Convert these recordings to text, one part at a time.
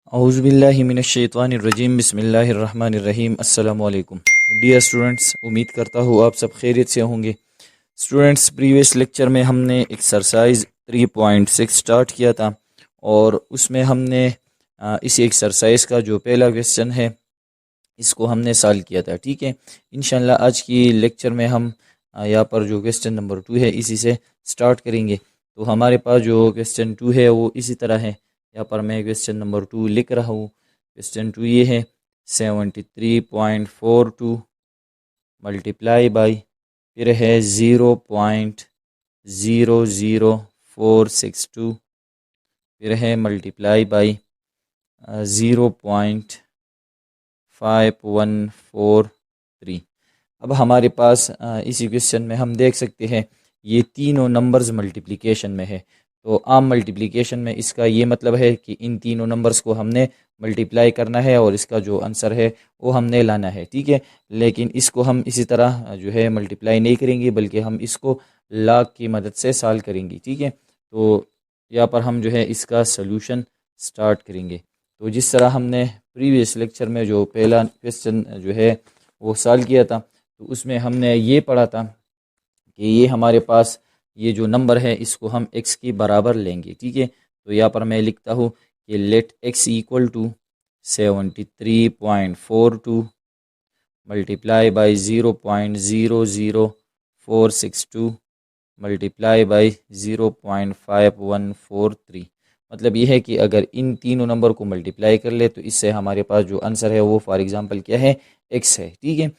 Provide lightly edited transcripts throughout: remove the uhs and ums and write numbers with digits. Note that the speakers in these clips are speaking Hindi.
औज़ुबिल्लाहिमिनश्शैतानिर्रजीम बिस्मिल्लाहिर्रहमानिर्रहीम अस्सलामु अलैकुम। डियर स्टूडेंट्स, उम्मीद करता हूँ आप सब खैरियत से होंगे। स्टूडेंट्स, प्रीवियस लेक्चर में हमने एक्सरसाइज 3.6 स्टार्ट किया था और उसमें हमने इस एक्सरसाइज का जो पहला क्वेश्चन है इसको हमने सॉल्व किया था। ठीक है, इंशाल्लाह आज की लेक्चर में हम यहाँ पर जो क्वेश्चन नंबर 2 है इसी से स्टार्ट करेंगे। तो हमारे पास जो क्वेश्चन 2 है वो इसी तरह है। यहाँ पर मैं क्वेश्चन नंबर 2 लिख रहा हूँ। क्वेश्चन 2 ये है 73.42 मल्टीप्लाई बाई, फिर है 0.00462, फिर है मल्टीप्लाई बाई 0.5143। अब हमारे पास इसी क्वेश्चन में हम देख सकते हैं ये तीनों नंबर्स मल्टीप्लिकेशन में है। तो आम मल्टीप्लिकेशन में इसका ये मतलब है कि इन तीनों नंबर्स को हमने मल्टीप्लाई करना है और इसका जो आंसर है वो हमने लाना है। ठीक है, लेकिन इसको हम इसी तरह जो है मल्टीप्लाई नहीं करेंगे बल्कि हम इसको लॉग की मदद से सॉल्व करेंगे। ठीक है, तो यहाँ पर हम जो है इसका सलूशन स्टार्ट करेंगे। तो जिस तरह हमने प्रीवियस लेक्चर में जो पहला क्वेश्चन जो है वो सॉल्व किया था तो उसमें हमने ये पढ़ा था कि ये हमारे पास ये जो नंबर है इसको हम x के बराबर लेंगे। ठीक है, तो यहाँ पर मैं लिखता हूँ कि let x equal to 73.42 multiply by 0.00462 multiply by 0.5143। मतलब ये है कि अगर इन तीनों नंबर को मल्टीप्लाई कर ले तो इससे हमारे पास जो आंसर है वो फॉर एग्जांपल क्या है, x है। ठीक है,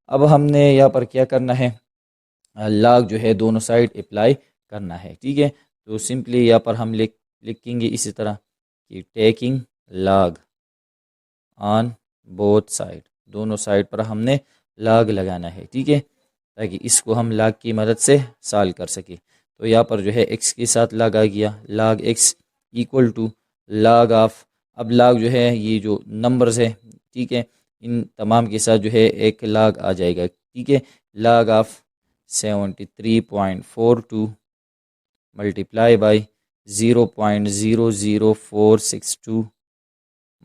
अब हमने यहाँ पर क्या करना है, लॉग जो है दोनों साइड अप्लाई करना है। ठीक है, तो सिंपली यहाँ पर हम लिखेंगे इसी तरह कि taking log on both side, दोनों साइड पर हमने लॉग लगाना है। ठीक है, ताकि इसको हम लॉग की मदद से सॉल्व कर सके। तो यहाँ पर जो है x के साथ लॉग आ गया, log x equal to log of, अब लॉग जो है ये जो नंबर्स है, ठीक है, इन तमाम के साथ जो है एक लॉग आ जाएगा। ठीक है, log of 73.42 multiply by 0.00462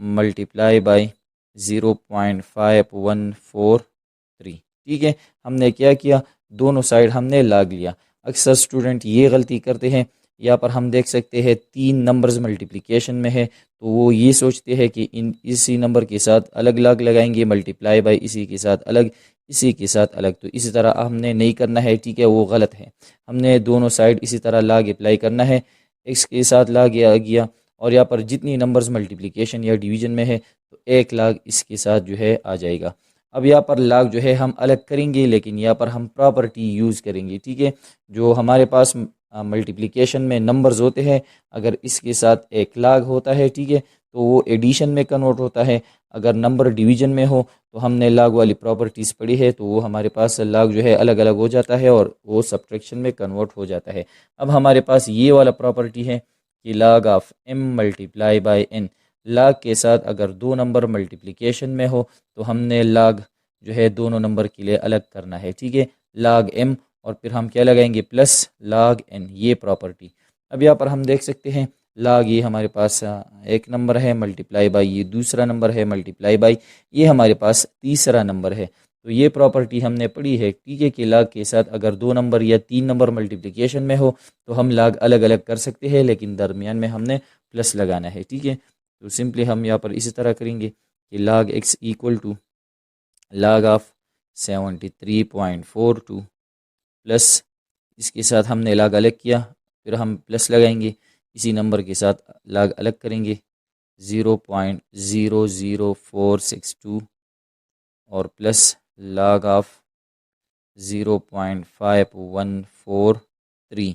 multiply by 0.5143। ठीक है, हमने क्या किया, दोनों साइड हमने लॉग लिया। अक्सर स्टूडेंट ये गलती करते हैं, यहाँ पर हम देख सकते हैं तीन नंबर्स मल्टीप्लिकेशन में है तो वो ये सोचते हैं कि इन इसी नंबर के साथ अलग लॉग लगाएंगे, मल्टीप्लाई बाई इसी के साथ अलग, इसी के साथ अलग। तो इसी तरह हमने नहीं करना है। ठीक है, वो गलत है। हमने दोनों साइड इसी तरह लॉग अप्लाई करना है। एक्स के साथ लॉग आ गया और यहाँ पर जितनी नंबर्स मल्टीप्लिकेशन या डिवीजन में है तो एक लॉग इसके साथ जो है आ जाएगा। अब यहाँ पर लॉग जो है हम अलग करेंगे लेकिन यहाँ पर हम प्रॉपर्टी यूज़ करेंगे। ठीक है, जो हमारे पास मल्टीप्लिकेशन में नंबर्स होते हैं, अगर इसके साथ एक लॉग होता है, ठीक है, तो वो एडिशन में कन्वर्ट होता है। अगर नंबर डिवीजन में हो तो हमने लॉग वाली प्रॉपर्टीज़ पढ़ी है तो वो हमारे पास लॉग जो है अलग अलग हो जाता है और वो सब्ट्रैक्शन में कन्वर्ट हो जाता है। अब हमारे पास ये वाला प्रॉपर्टी है कि log of m multiply by n, log के साथ अगर दो नंबर मल्टीप्लिकेशन में हो तो हमने log जो है दोनों नंबर के लिए अलग करना है। ठीक है, log m और फिर हम क्या लगाएंगे, प्लस log n, ये प्रॉपर्टी। अब यहाँ पर हम देख सकते हैं log ये हमारे पास एक नंबर है, मल्टीप्लाई बाई ये दूसरा नंबर है, मल्टीप्लाई बाई ये हमारे पास तीसरा नंबर है। तो ये प्रॉपर्टी हमने पढ़ी है। ठीक है, कि log के साथ अगर दो नंबर या तीन नंबर मल्टीप्लिकेशन में हो तो हम log अलग अलग कर सकते हैं लेकिन दरमियान में हमने प्लस लगाना है। ठीक है, तो सिंपली हम यहाँ पर इसी तरह करेंगे कि log x equal to log of 73.42 plus इसके साथ हमने log अलग किया, फिर हम प्लस लगाएंगे, इसी नंबर के साथ log अलग करेंगे 0.00462 और प्लस log ऑफ 0.5143।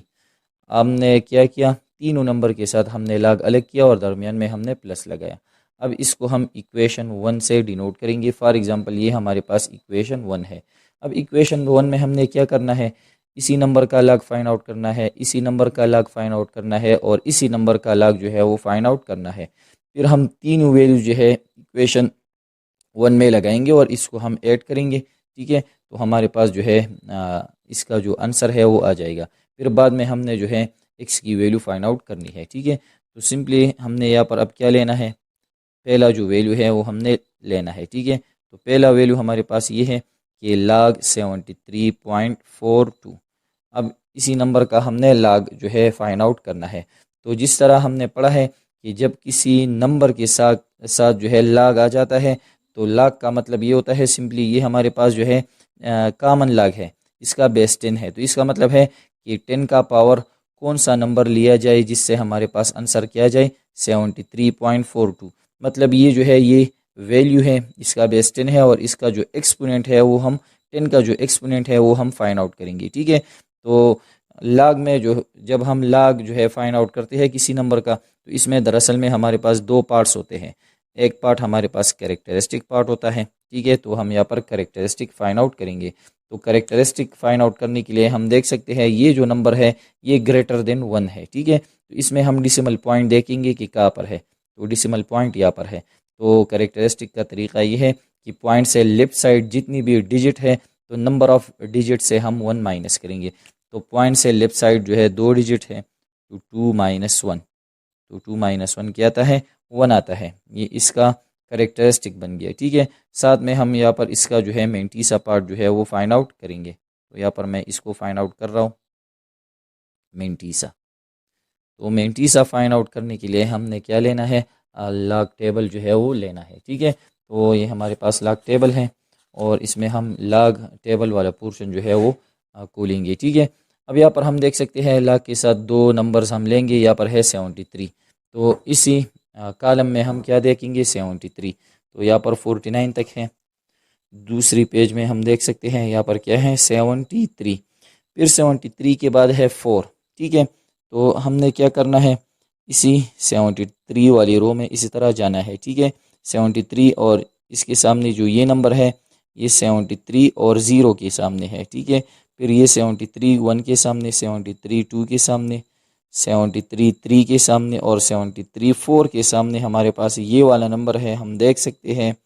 हमने क्या किया, तीनों नंबर के साथ हमने log अलग किया और दरमियान में हमने प्लस लगाया। अब इसको हम इक्वेशन 1 से डिनोट करेंगे। फॉर एग्जांपल ये हमारे पास इक्वेशन 1 है। अब इक्वेशन 1 में हमने क्या करना है, इसी नंबर का log फाइंड आउट करना है, इसी नंबर का log फाइंड आउट करना है और इसी नंबर का log जो है वो फाइंड आउट करना है। फिर हम तीनों वैल्यू जो है इक्वेशन 1 में लगाएंगे और इसको हम ऐड करेंगे। ठीक है, तो हमारे पास जो है इसका जो आंसर है वो आ जाएगा। फिर बाद में हमने जो है x की वैल्यू फाइंड आउट करनी है। ठीक है, तो सिंपली हमने यहाँ पर अब क्या लेना है, पहला जो वैल्यू है वो हमने लेना है, ठीक है। तो पहला वैल्यू हमारे पास ये है कि log 73.42। अब इसी नंबर का हमने log जो है फाइंड आउट करना है। तो जिस तरह हमने पढ़ा है कि जब किसी नंबर के साथ साथ जो है log आ जाता है, तो log का मतलब ये होता है सिंपली ये हमारे पास जो है कॉमन log है, इसका बेस 10 है। तो इसका मतलब है कि 10 का पावर कौन सा नंबर लिया जाए जिससे हमारे पास आंसर किया जाए 73.42। मतलब ये जो है ये वैल्यू है, इसका बेस 10 है और इसका जो एक्सपोनेंट है वो हम 10 का जो एक्सपोनेंट है वो हम फाइंड आउट करेंगे, ठीक है। तो लाग में जो जब हम लाग जो है फाइंड आउट करते हैं किसी नंबर का, तो इसमें दरअसल में हमारे पास दो पार्ट्स होते हैं। एक पार्ट हमारे पास कैरेक्टरिस्टिक पार्ट होता है, ठीक है। तो हम यहाँ पर कैरेक्टरिस्टिक फाइंड आउट करेंगे। तो कैरेक्टरिस्टिक फाइंड आउट करने के लिए हम देख सकते हैं ये जो नंबर है ये ग्रेटर देन 1 है, ठीक है। तो इसमें हम डिसिमल पॉइंट देखेंगे कि कहाँ पर है, तो डिसिमल पॉइंट यहाँ पर है। तो कैरेक्टरिस्टिक का तरीका ये है कि पॉइंट से लेफ्ट साइड जितनी भी डिजिट है तो नंबर ऑफ डिजिट से हम 1 माइनस करेंगे। तो पॉइंट से लेफ्ट साइड जो है 2 डिजिट है, तो 2 - 1, तो 2 - 1 क्या आता है, 1 आता है। ये इसका करेक्टरिस्टिक बन गया, ठीक है। साथ में हम यहाँ पर इसका जो है मेंटीसा पार्ट जो है वो फाइंड आउट करेंगे। तो यहाँ पर मैं इसको फाइंड आउट कर रहा हूँ मेंटीसा। तो मेंटीसा फाइंड आउट करने के लिए हमने क्या लेना है, लॉग टेबल जो है वो लेना है, ठीक है। तो ये हमारे पास लॉग टेबल है और इसमें हम लॉग टेबल वाला पोर्शन जो है वो खोलेंगे, ठीक है। अब यहाँ पर हम देख सकते हैं लॉग के साथ दो नंबर्स हम लेंगे, यहाँ पर है 73। तो इसी कॉलम में हम क्या देखेंगे 73, तो यहाँ पर 49 तक है। दूसरी पेज में हम देख सकते हैं यहाँ पर क्या है 73, फिर 73 के बाद है 4, ठीक है। तो हमने क्या करना है, इसी 73 वाली रो में इसी तरह जाना है, ठीक है। 73 और इसके सामने जो ये नंबर है ये 73 और 0 के सामने है, ठीक है। फिर ये 73 1 के सामने, 73 2 के सामने, 73 3 के सामने और 73 4 के सामने हमारे पास ये वाला नंबर है। हम देख सकते हैं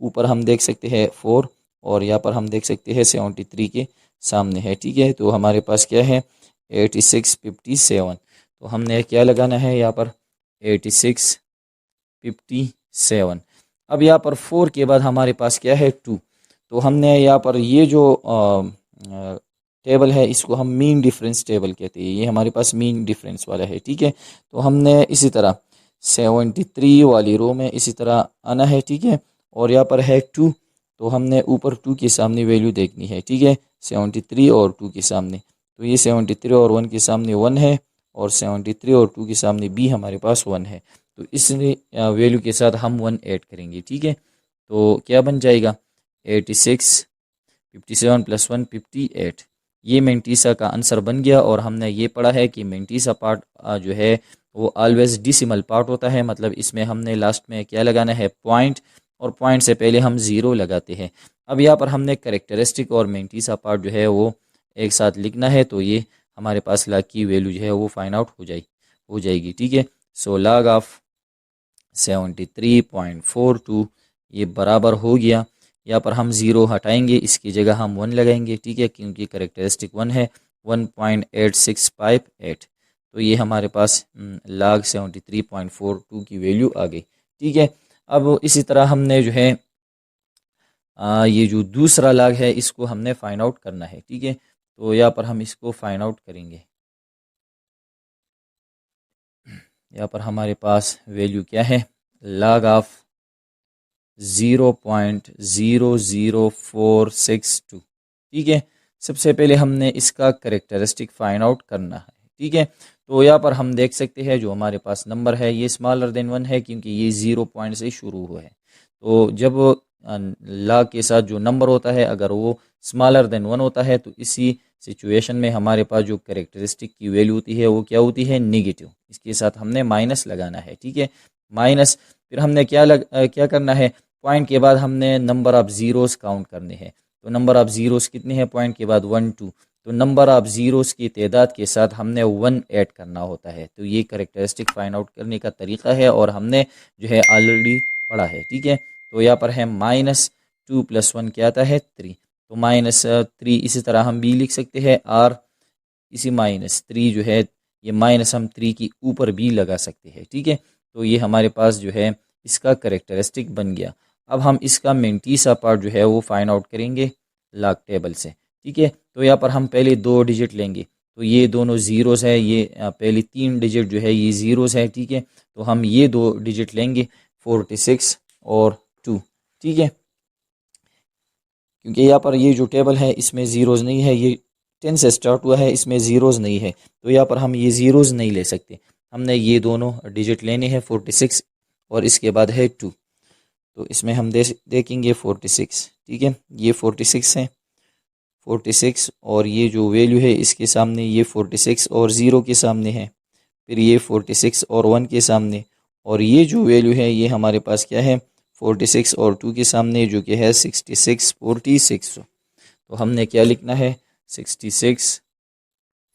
ऊपर हम देख सकते हैं 4 और यहाँ पर हम देख सकते हैं 73 के सामने है, ठीक है। तो हमारे पास क्या है 86 57। तो हमने क्या लगाना है यहाँ पर 86 57। अब यहाँ पर 4 के बाद हमारे पास क्या है 2। तो हमने यहाँ पर ये जो टेबल है इसको हम मीन डिफरेंस टेबल कहते हैं, ये हमारे पास मीन डिफरेंस वाला है, ठीक है। तो हमने इसी तरह 73 वाली रो में इसी तरह आना है, ठीक है। और यहाँ पर है 2, तो हमने ऊपर 2 के सामने वैल्यू देखनी है, ठीक है। 73 और 2 के सामने, तो ये 73 और 1 के सामने 1 है और 73 और 2 के सामने भी हमारे पास 1 है। तो इस वैल्यू के साथ हम 1 ऐड करेंगे, ठीक है। तो क्या बन जाएगा 86 57 + 1 58। ये मेंटीसा का आंसर बन गया। और हमने ये पढ़ा है कि मेंटीसा पार्ट जो है वो ऑलवेज डिसिमल पार्ट होता है, मतलब इसमें हमने लास्ट में क्या लगाना है पॉइंट, और पॉइंट से पहले हम 0 लगाते हैं। अब यहाँ पर हमने करेक्टरिस्टिक और मेंटीसा पार्ट जो है वो एक साथ लिखना है, तो ये हमारे पास लॉग की वैल्यू जो है वो फाइंड आउट हो जाएगी, ठीक है। सो लॉग ऑफ 73.42 ये बराबर हो गया। यहाँ पर हम 0 हटाएंगे, इसकी जगह हम 1 लगाएंगे, ठीक है, क्योंकि करेक्टरिस्टिक 1 है, 1.8658। तो ये हमारे पास log 73.42 की वैल्यू आ गई, ठीक है। अब इसी तरह हमने जो है ये जो दूसरा log है इसको हमने फाइंड आउट करना है, ठीक है। तो यहाँ पर हम इसको फाइंड आउट करेंगे। यहाँ पर हमारे पास वैल्यू क्या है log ऑफ 0.00462, ठीक है। सबसे पहले हमने इसका करेक्टरिस्टिक फाइंड आउट करना है, ठीक है। तो यहाँ पर हम देख सकते हैं जो हमारे पास नंबर है ये स्मॉलर देन 1 है, क्योंकि ये 0 पॉइंट से शुरू हुआ है। तो जब लॉग के साथ जो नंबर होता है अगर वो स्मॉलर देन 1 होता है तो इसी सिचुएशन में हमारे पास जो करेक्टरिस्टिक की वैल्यू होती है वो क्या होती है नेगेटिव। इसके साथ हमने माइनस लगाना है, ठीक है, माइनस। फिर हमने क्या करना है, पॉइंट के बाद हमने नंबर ऑफ ज़ीरोस काउंट करने हैं। तो नंबर ऑफ ज़ीरोस कितने हैं पॉइंट के बाद 1 2। तो नंबर ऑफ ज़ीरोस की तादाद के साथ हमने 1 ऐड करना होता है। तो ये करेक्टरिस्टिक फाइंड आउट करने का तरीका है और हमने जो है ऑलरेडी पढ़ा है, ठीक है। तो यहाँ पर है -2 + 1 क्या आता है 3। तो -3 इसी तरह हम भी लिख सकते हैं, और इसी -3 जो है ये माइनस हम 3 की ऊपर भी लगा सकते हैं, ठीक है। तो ये हमारे पास जो है इसका करेक्टरिस्टिक बन गया। अब हम इसका मेंटीसा पार्ट जो है वो फाइंड आउट करेंगे लॉग टेबल से, ठीक है। तो यहाँ पर हम पहले 2 डिजिट लेंगे, तो ये दोनों ज़ीरोज़ है, ये पहले 3 डिजिट जो है ये ज़ीरोज़ है, ठीक है। तो हम ये 2 डिजिट लेंगे 46 और 2, ठीक है। क्योंकि यहाँ पर ये जो टेबल है इसमें ज़ीरोज़ नहीं है, ये 10 से स्टार्ट हुआ है, इसमें ज़ीरोज़ नहीं है, तो यहाँ पर हम ये ज़ीरोज़ नहीं ले सकते। हमने ये दोनों डिजिट लेने हैं 46 और इसके बाद है 2। तो इसमें हम देखेंगे 46, ठीक है, ये 46 है, 46 और ये जो वैल्यू है इसके सामने ये 46 और 0 के सामने है, फिर ये 46 और 1 के सामने, और ये जो वैल्यू है ये हमारे पास क्या है 46 और 2 के सामने, जो कि है 66 46। तो हमने क्या लिखना है 66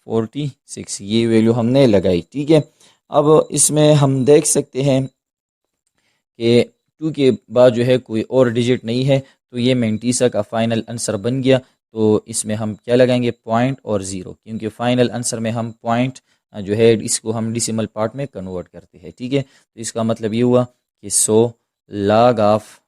46, ये वैल्यू हमने लगाई, ठीक है। अब इसमें हम देख सकते हैं कि 2 के बाद जो है कोई और डिजिट नहीं है, तो ये मेंटीसा का फाइनल आंसर बन गया। तो इसमें हम क्या लगाएंगे पॉइंट और ज़ीरो, क्योंकि फाइनल आंसर में हम पॉइंट जो है इसको हम डिसिमल पार्ट में कन्वर्ट करते हैं, ठीक है। तो इसका मतलब ये हुआ कि 100 log ऑफ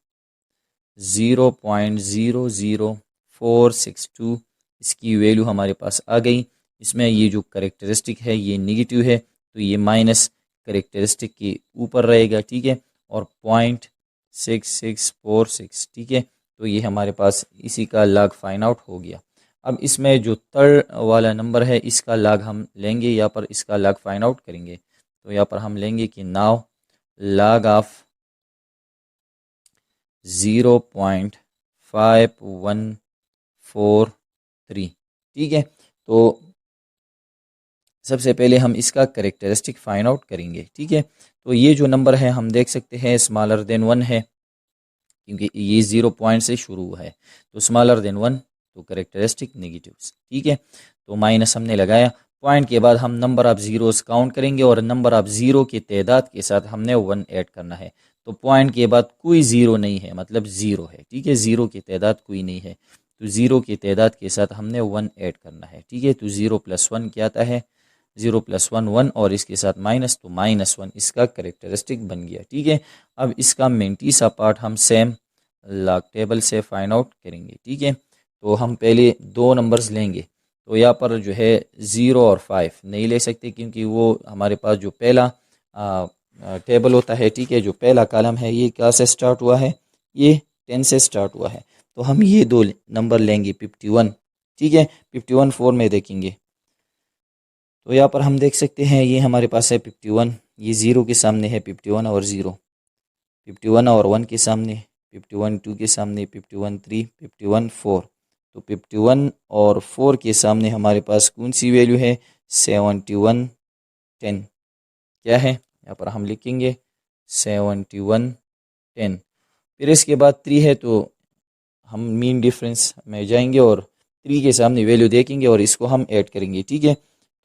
0.00462, इसकी वैल्यू हमारे पास आ गई। इसमें ये जो करेक्टरिस्टिक है ये नेगेटिव है, तो ये माइनस करेक्टरिस्टिक के ऊपर रहेगा, ठीक है, और 0.6646, ठीक है। तो ये हमारे पास इसी का लॉग फाइंड आउट हो गया। अब इसमें जो थर्ड वाला नंबर है इसका लॉग हम लेंगे, यहाँ पर इसका लॉग फाइंड आउट करेंगे। तो यहाँ पर हम लेंगे कि नाउ लॉग ऑफ 0.5143, ठीक है। तो सबसे पहले हम इसका करेक्टरिस्टिक फाइंड आउट करेंगे, ठीक है। तो ये जो नंबर है हम देख सकते हैं स्मॉलर देन 1 है, क्योंकि ये 0 पॉइंट से शुरू हुआ है, तो स्मॉलर देन 1, तो करेक्टरिस्टिक नेगेटिव, ठीक है। तो माइनस हमने लगाया, पॉइंट के बाद हम नंबर ऑफ ज़ीरोज़ काउंट करेंगे और नंबर ऑफ ज़ीरो की तादाद के साथ हमने 1 ऐड करना है। तो पॉइंट के बाद कोई ज़ीरो नहीं है, मतलब ज़ीरो है, ठीक है, ज़ीरो की तादाद कोई नहीं है, तो ज़ीरो की तादाद के साथ हमने 1 ऐड करना है, ठीक है। तो 0 + 1 क्या आता है 0 + 1 1, और इसके साथ माइनस, तो -1 इसका करेक्टरिस्टिक बन गया, ठीक है। अब इसका मेंटीसा पार्ट हम सेम लॉग टेबल से फाइंड आउट करेंगे, ठीक है। तो हम पहले 2 नंबर्स लेंगे, तो यहाँ पर जो है 0 और 5 नहीं ले सकते, क्योंकि वो हमारे पास जो पहला टेबल होता है, ठीक है, जो पहला कॉलम है ये क्या से स्टार्ट हुआ है, ये 10 से स्टार्ट हुआ है। तो हम ये 2 नंबर लेंगे 51, ठीक है, 51 4 में देखेंगे, तो यहाँ पर हम देख सकते हैं ये हमारे पास है 51, ये 0 के सामने है 51 और 0, 51 और 1 के सामने, 51 2 के सामने, 51 3, 51 4। तो 51 और 4 के सामने हमारे पास कौन सी वैल्यू है 71 10, क्या है यहाँ पर हम लिखेंगे 71 10। फिर इसके बाद 3 है, तो हम मीन डिफरेंस में जाएंगे और 3 के सामने वैल्यू देखेंगे और इसको हम ऐड करेंगे, ठीक है।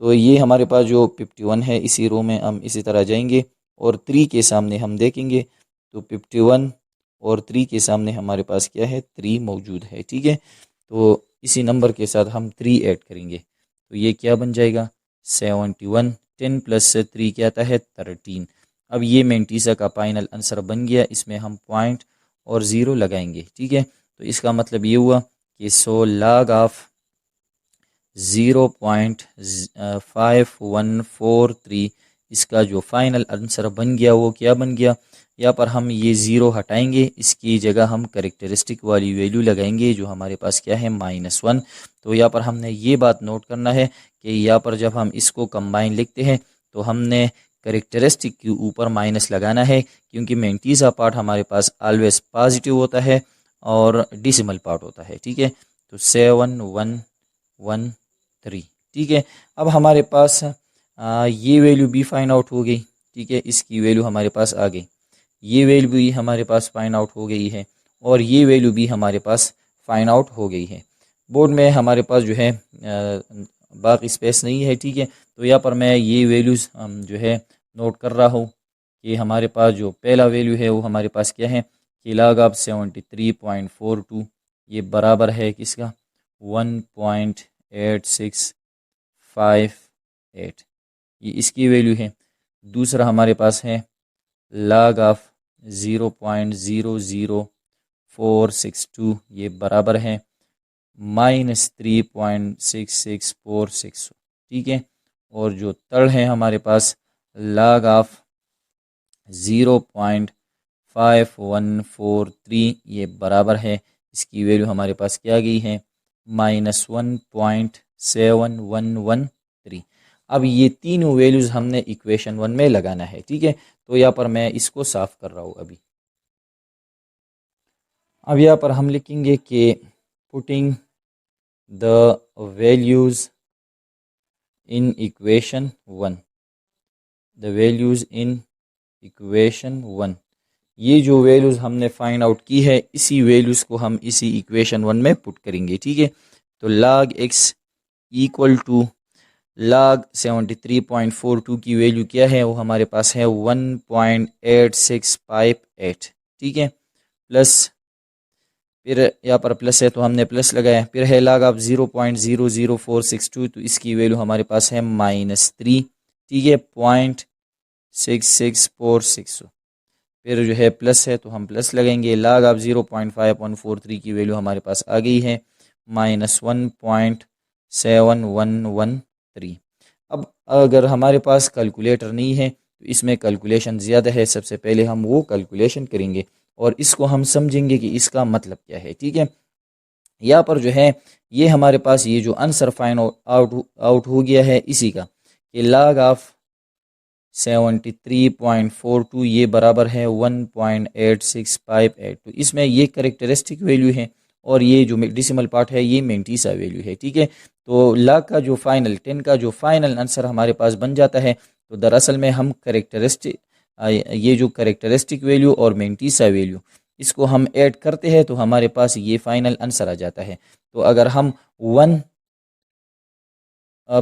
तो ये हमारे पास जो 51 है इसी रो में हम इसी तरह जाएंगे और 3 के सामने हम देखेंगे, तो 51 और 3 के सामने हमारे पास क्या है 3 मौजूद है, ठीक है। तो इसी नंबर के साथ हम 3 ऐड करेंगे, तो ये क्या बन जाएगा 71 10 + 3 क्या आता है 13। अब ये मेंटीसा का फाइनल आंसर बन गया, इसमें हम पॉइंट और 0 लगाएंगे, ठीक है। तो इसका मतलब ये हुआ कि 100 log ऑफ 0.5143, इसका जो फाइनल आंसर बन गया वो क्या बन गया। यहाँ पर हम ये 0 हटाएंगे, इसकी जगह हम करेक्टरिस्टिक वाली वैल्यू लगाएंगे जो हमारे पास क्या है -1। तो यहाँ पर हमने ये बात नोट करना है कि यहाँ पर जब हम इसको कंबाइन लिखते हैं तो हमने करेक्टरिस्टिक के ऊपर माइनस लगाना है, क्योंकि मेंटीसा पार्ट हमारे पास ऑलवेज पॉजिटिव होता है और डिसिमल पार्ट होता है, ठीक है। तो 7113, ठीक है। अब हमारे पास ये वैल्यू भी फाइंड आउट हो गई, ठीक है, इसकी वैल्यू हमारे पास आ गई, ये वैल्यू भी हमारे पास फाइंड आउट हो गई है और ये वैल्यू भी हमारे पास फाइंड आउट हो गई है। बोर्ड में हमारे पास जो है बाकी स्पेस नहीं है, ठीक है। तो यहाँ पर मैं ये वैल्यूज़ जो है नोट कर रहा हूँ कि हमारे पास जो पहला वैल्यू है वो हमारे पास क्या है कि log ऑफ 73.42, ये बराबर है किसका 1.8658, ये इसकी वैल्यू है। दूसरा हमारे पास है log ऑफ 0.00462 ये बराबर है -3.6646। ठीक है, और जो तड़ है हमारे पास log ऑफ 0.5143 ये बराबर है, इसकी वैल्यू हमारे पास क्या गई है -1.7113। अब ये तीनों वैल्यूज़ हमने इक्वेशन 1 में लगाना है। ठीक है, तो यहाँ पर मैं इसको साफ कर रहा हूँ अभी। अब यहाँ पर हम लिखेंगे कि putting the values in equation 1, the values in equation 1, ये जो वैल्यूज़ हमने फाइंड आउट की है इसी वैल्यूज़ को हम इसी इक्वेशन 1 में पुट करेंगे। ठीक है, तो log x equal to log 73.42 की वैल्यू क्या है, वो हमारे पास है 1.8658। ठीक है, प्लस फिर यहाँ पर प्लस है तो हमने प्लस लगाया, फिर है log ऑफ 0.00462 तो इसकी वैल्यू हमारे पास है -3। ठीक है, 0.6646। फिर जो है प्लस है तो हम प्लस लगाएंगे, log ऑफ 0.5143 की वैल्यू हमारे पास आ गई है -1.7113। अब अगर हमारे पास कैलकुलेटर नहीं है तो इसमें कैलकुलेशन ज़्यादा है, सबसे पहले हम वो कैलकुलेशन करेंगे और इसको हम समझेंगे कि इसका मतलब क्या है। ठीक है, यहाँ पर जो है ये हमारे पास ये जो आंसर फाइंड आउट हो गया है इसी का कि log ऑफ 73.42 ये बराबर है 1.8658। तो इसमें ये करेक्टरिस्टिक वैल्यू है और ये जो डेसिमल पार्ट है ये मेंटीसा वैल्यू है। ठीक है, तो log का जो फाइनल 10 का जो फाइनल आंसर हमारे पास बन जाता है, तो दरअसल में हम करेक्टरिस्टिक ये जो करेक्टरिस्टिक वैल्यू और मेंटीसा वैल्यू इसको हम ऐड करते हैं तो हमारे पास ये फाइनल आंसर आ जाता है। तो अगर हम 1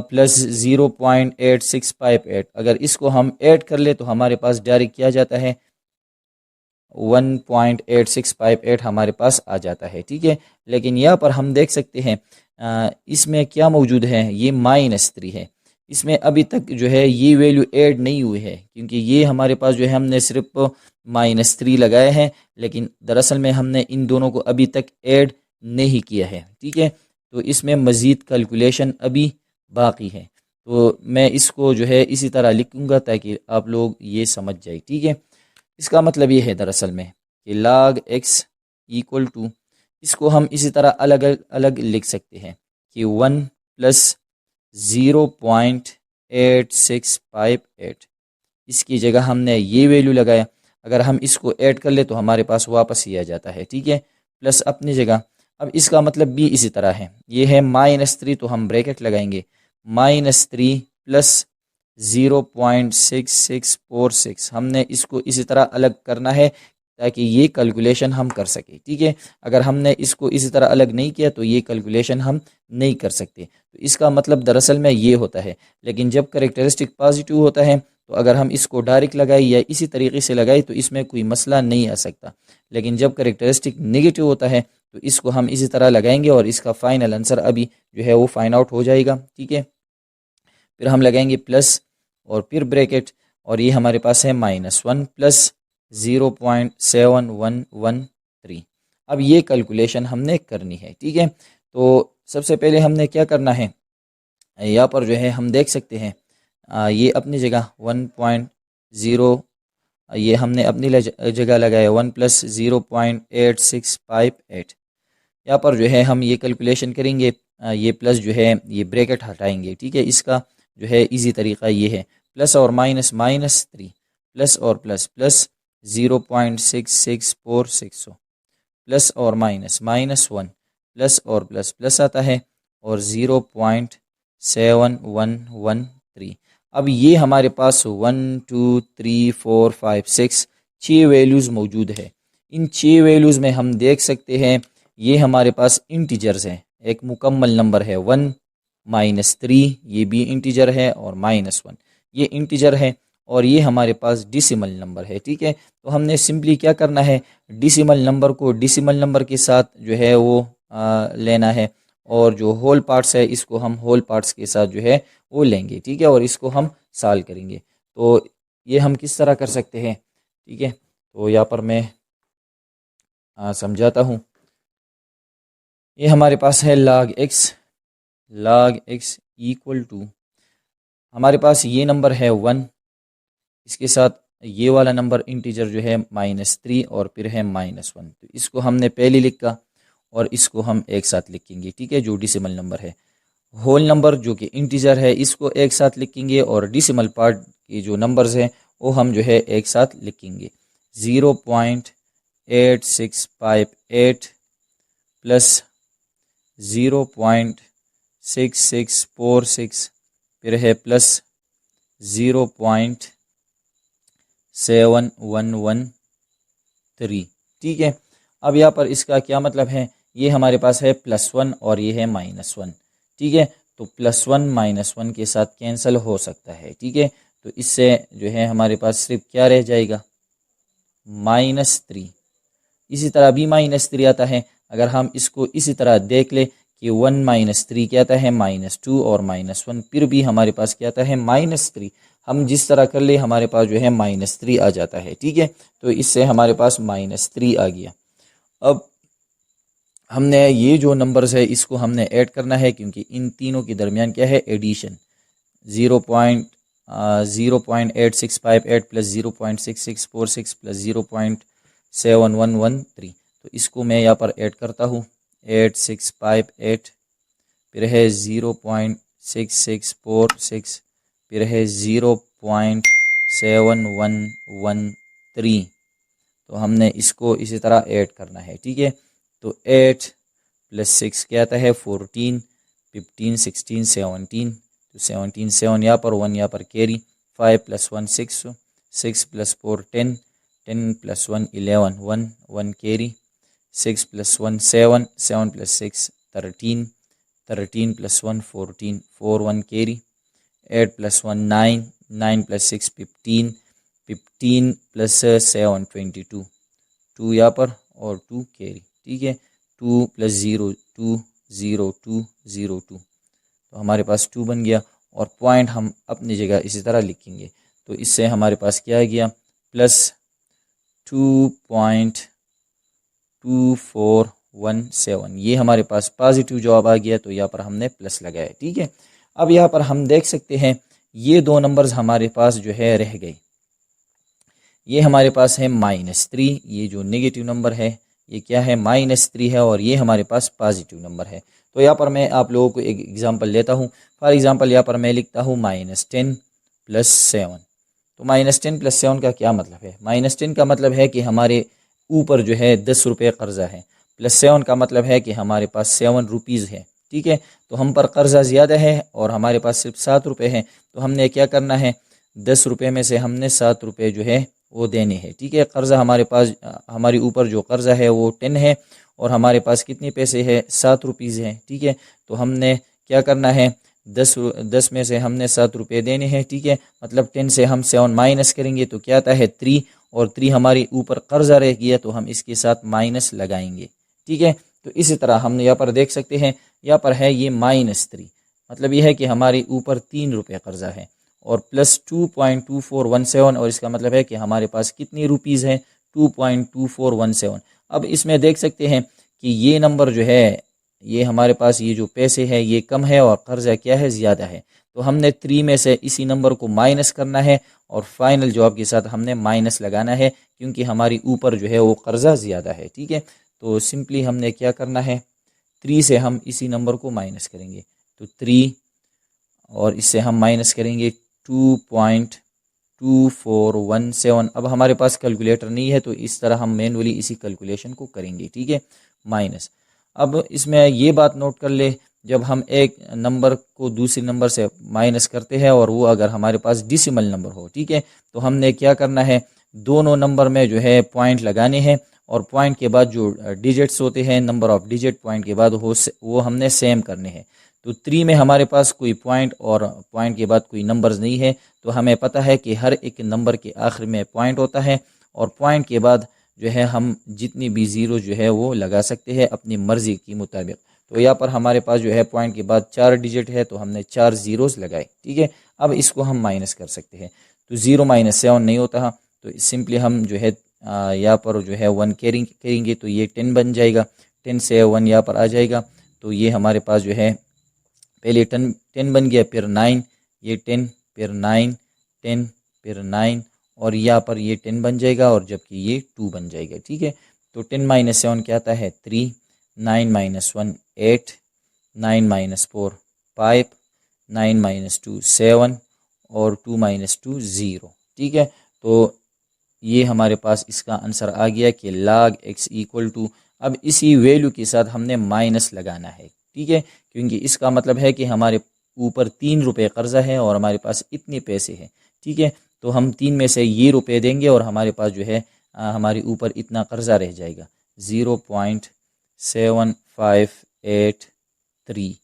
प्लस 0.8658 अगर इसको हम ऐड कर ले तो हमारे पास डायरेक्ट किया जाता है 1.8658 हमारे पास आ जाता है। ठीक है, लेकिन यहाँ पर हम देख सकते हैं इसमें क्या मौजूद है, ये -3 है, इसमें अभी तक जो है ये वैल्यू ऐड नहीं हुई है क्योंकि ये हमारे पास जो है हमने सिर्फ -3 लगाए हैं, लेकिन दरअसल में हमने इन दोनों को अभी तक ऐड नहीं किया है। ठीक है, तो इसमें मज़ीद कैलकुलेशन अभी बाकी है, तो मैं इसको जो है इसी तरह लिखूंगा ताकि आप लोग ये समझ जाए। ठीक है, इसका मतलब ये है दरअसल में कि log x इक्वल टू, इसको हम इसी तरह अलग अलग लिख सकते हैं कि 1 प्लस 0.8658, इसकी जगह हमने ये वैल्यू लगाया, अगर हम इसको ऐड कर ले तो हमारे पास वापस ही आ जाता है। ठीक है, प्लस अपनी जगह। अब इसका मतलब भी इसी तरह है, ये है -3 तो हम ब्रैकेट लगाएंगे, -3 प्लस 0.6646, हमने इसको इसी तरह अलग करना है ताकि ये कैलकुलेशन हम कर सके। ठीक है, अगर हमने इसको इसी तरह अलग नहीं किया तो ये कैलकुलेशन हम नहीं कर सकते। तो इसका मतलब दरअसल में ये होता है, लेकिन जब करेक्टरिस्टिक पॉजिटिव होता है तो अगर हम इसको डायरेक्ट लगाए या इसी तरीके से लगाए तो इसमें कोई मसला नहीं आ सकता, लेकिन जब करेक्टरिस्टिक नेगेटिव होता है तो इसको हम इसी तरह लगाएंगे और इसका फाइनल आंसर अभी जो है वो फाइंड आउट हो जाएगा। ठीक है, फिर हम लगाएंगे प्लस और फिर ब्रैकेट और ये हमारे पास है -1 प्लस 0.7113। अब ये कैलकुलेशन हमने करनी है। ठीक है, तो सबसे पहले हमने क्या करना है, यहाँ पर जो है हम देख सकते हैं ये अपनी जगह 1.0 ये हमने अपनी जगह लगाया 1 प्लस 0.8658। यहाँ पर जो है हम ये कैलकुलेशन करेंगे, ये प्लस जो है ये ब्रैकेट हटाएंगे। ठीक है, इसका जो है इजी तरीका ये है, प्लस और माइनस -3 प्लस और प्लस प्लस 0.6646 प्लस और -1 प्लस और प्लस प्लस आता है और 0.7113। अब ये हमारे पास 1 2 3 4 5 6 6 वैल्यूज़ मौजूद है। इन 6 वैल्यूज़ में हम देख सकते हैं ये हमारे पास इंटीजर्स हैं, एक मुकम्मल नंबर है 1 -3 ये भी इंटीजर है और -1 ये इंटीजर है और ये हमारे पास डिसिमल नंबर है। ठीक है, तो हमने सिंपली क्या करना है, डिसिमल नंबर को डिसिमल नंबर के साथ जो है वो लेना है और जो होल पार्ट्स है इसको हम होल पार्ट्स के साथ जो है वो लेंगे। ठीक है, और इसको हम सॉल्व करेंगे। तो ये हम किस तरह कर सकते हैं, ठीक है, तो यहाँ पर मैं समझाता हूँ। ये हमारे पास है log x इक्वल टू, हमारे पास ये नंबर है 1, इसके साथ ये वाला नंबर इंटीजर जो है -3 और फिर है -1। तो इसको हमने पहले लिखा और इसको हम एक साथ लिखेंगे, ठीक है, जो डिसिमल नंबर है। होल नंबर जो कि इंटीजर है इसको एक साथ लिखेंगे और डिसिमल पार्ट के जो नंबर्स हैं वो हम जो है एक साथ लिखेंगे। 0.8658 प्लस 0.6646 फिर है प्लस 0.7113, ठीक है। अब यहाँ पर इसका क्या मतलब है, ये हमारे पास है +1 और ये है -1, ठीक है। तो +1 -1 के साथ कैंसिल हो सकता है, ठीक है। तो इससे जो है हमारे पास सिर्फ क्या रह जाएगा, -3। इसी तरह भी -3 आता है। अगर हम इसको इसी तरह देख ले कि 1 - 3 क्या आता है -2 और -1, फिर भी हमारे पास क्या आता है -3। हम जिस तरह कर ले हमारे पास जो है -3 आ जाता है, ठीक है। तो इससे हमारे पास -3 आ गया। अब हमने ये जो नंबर्स है इसको हमने ऐड करना है, क्योंकि इन तीनों के दरमियान क्या है, एडिशन। 0.8658 plus 0.6646 plus 0.7113। तो इसको मैं यहाँ पर ऐड करता हूँ, 8658 फिर है 0.6646 फिर है 0.7113। तो हमने इसको इसी तरह ऐड करना है, ठीक है। तो 8 + 6 क्या आता है 14, 15 16 17। तो 17 7 यहाँ पर, 1 यहाँ पर कैरी, 5 + 1 6, 6 + 4 10, 10 + 1 11, 1 1 कैरी, 6 + 1 7, 7 + 6 13, 13 + 1 14, 4 1 कैरी, 8 + 1 9, 9 + 6 15, 15 + 7 22, 2 यहाँ पर और 2 कैरी, ठीक है। 2 + 0 2, 0 2 0 2। तो हमारे पास 2 बन गया और पॉइंट हम अपनी जगह इसी तरह लिखेंगे। तो इससे हमारे पास क्या आ गया, +2.2417। ये हमारे पास पॉजिटिव जवाब आ गया, तो यहाँ पर हमने प्लस लगाया, ठीक है। अब यहाँ पर हम देख सकते हैं ये दो नंबर्स हमारे पास जो है रह गए। ये हमारे पास है -3, ये जो नेगेटिव नंबर है ये क्या है -3 है, और ये हमारे पास पॉजिटिव नंबर है। तो यहाँ पर मैं आप लोगों को एक एग्जांपल लेता हूँ। फॉर एग्जांपल यहाँ पर मैं लिखता हूँ -10 + 7। तो -10 + 7 का क्या मतलब है, -10 का मतलब है कि हमारे ऊपर जो है 10 रुपये कर्जा है, +7 का मतलब है कि हमारे पास 7 रुपीज़ है, ठीक है। तो हम पर कर्जा ज़्यादा है और हमारे पास सिर्फ 7 रुपये है। तो हमने क्या करना है, 10 रुपये में से हमने 7 रुपये जो है वो देने हैं, ठीक है। कर्जा हमारे पास, हमारे ऊपर जो कर्जा है वो 10 है और हमारे पास कितने पैसे है, 7 रुपीज़ है, ठीक है। तो हमने क्या करना है, 10 में से हमने 7 रुपये देने हैं, ठीक है। मतलब 10 से हम 7 माइनस करेंगे तो क्या आता है 3, और 3 हमारे ऊपर कर्जा रह गया तो हम इसके साथ माइनस लगाएंगे, ठीक है। तो इसी तरह हम यहाँ पर देख सकते हैं, यहाँ पर है ये -3, मतलब ये है कि हमारे ऊपर 3 रुपये कर्जा है, और +2.2417, और इसका मतलब है कि हमारे पास कितनी रुपीज़ है, 2.2417। अब इसमें देख सकते हैं कि ये नंबर जो है, ये हमारे पास ये जो पैसे है ये कम है और कर्जा क्या है, ज़्यादा है। तो हमने 3 में से इसी नंबर को माइनस करना है और फाइनल जवाब के साथ हमने माइनस लगाना है, क्योंकि हमारी ऊपर जो है वो कर्जा ज़्यादा है, ठीक है। तो सिंपली हमने क्या करना है, 3 से हम इसी नंबर को माइनस करेंगे। तो 3 और इससे हम माइनस करेंगे 2.2417। अब हमारे पास कैलकुलेटर नहीं है तो इस तरह हम मैनुअली इसी कैलकुलेशन को करेंगे, ठीक है, माइनस। अब इसमें ये बात नोट कर ले, जब हम एक नंबर को दूसरे नंबर से माइनस करते हैं और वो अगर हमारे पास डिसिमल नंबर हो, ठीक है, तो हमने क्या करना है, दोनों नंबर में जो है पॉइंट लगाने हैं और पॉइंट के बाद जो डिजिट्स होते हैं, नंबर ऑफ डिजिट पॉइंट के बाद वो हमने सेम करने हैं। तो 3 में हमारे पास कोई पॉइंट और पॉइंट के बाद कोई नंबर्स नहीं है, तो हमें पता है कि हर एक नंबर के आखिर में पॉइंट होता है और पॉइंट के बाद जो है हम जितनी भी ज़ीरो जो है वो लगा सकते हैं अपनी मर्ज़ी के मुताबिक। तो यहाँ पर हमारे पास जो है पॉइंट के बाद 4 डिजिट है तो हमने 4 ज़ीरोस लगाए, ठीक है। अब इसको हम माइनस कर सकते हैं। तो 0 - 7 नहीं होता, तो सिंपली हम जो है यहाँ पर जो है 1 कैरी करेंगे तो ये 10 बन जाएगा। 10 से 1 यहाँ पर आ जाएगा तो ये हमारे पास जो है पहले 10 बन गया, फिर 9, ये 10, फिर 9, 10, फिर 9 और यहाँ पर ये 10 बन जाएगा और जबकि ये 2 बन जाएगा। ठीक है, तो 10 - 7 क्या आता है 3, 9 - 1 8, 9 - 4 5, 9 - 2 7 और 2 - 2 0। ठीक है, तो ये हमारे पास इसका आंसर आ गया कि log x इक्वल टू, अब इसी वैल्यू के साथ हमने माइनस लगाना है। ठीक है, क्योंकि इसका मतलब है कि हमारे ऊपर 3 रुपये कर्जा है और हमारे पास इतने पैसे हैं। ठीक है, तो हम 3 में से ये रुपये देंगे और हमारे पास जो है हमारे ऊपर इतना कर्जा रह जाएगा 0.7583।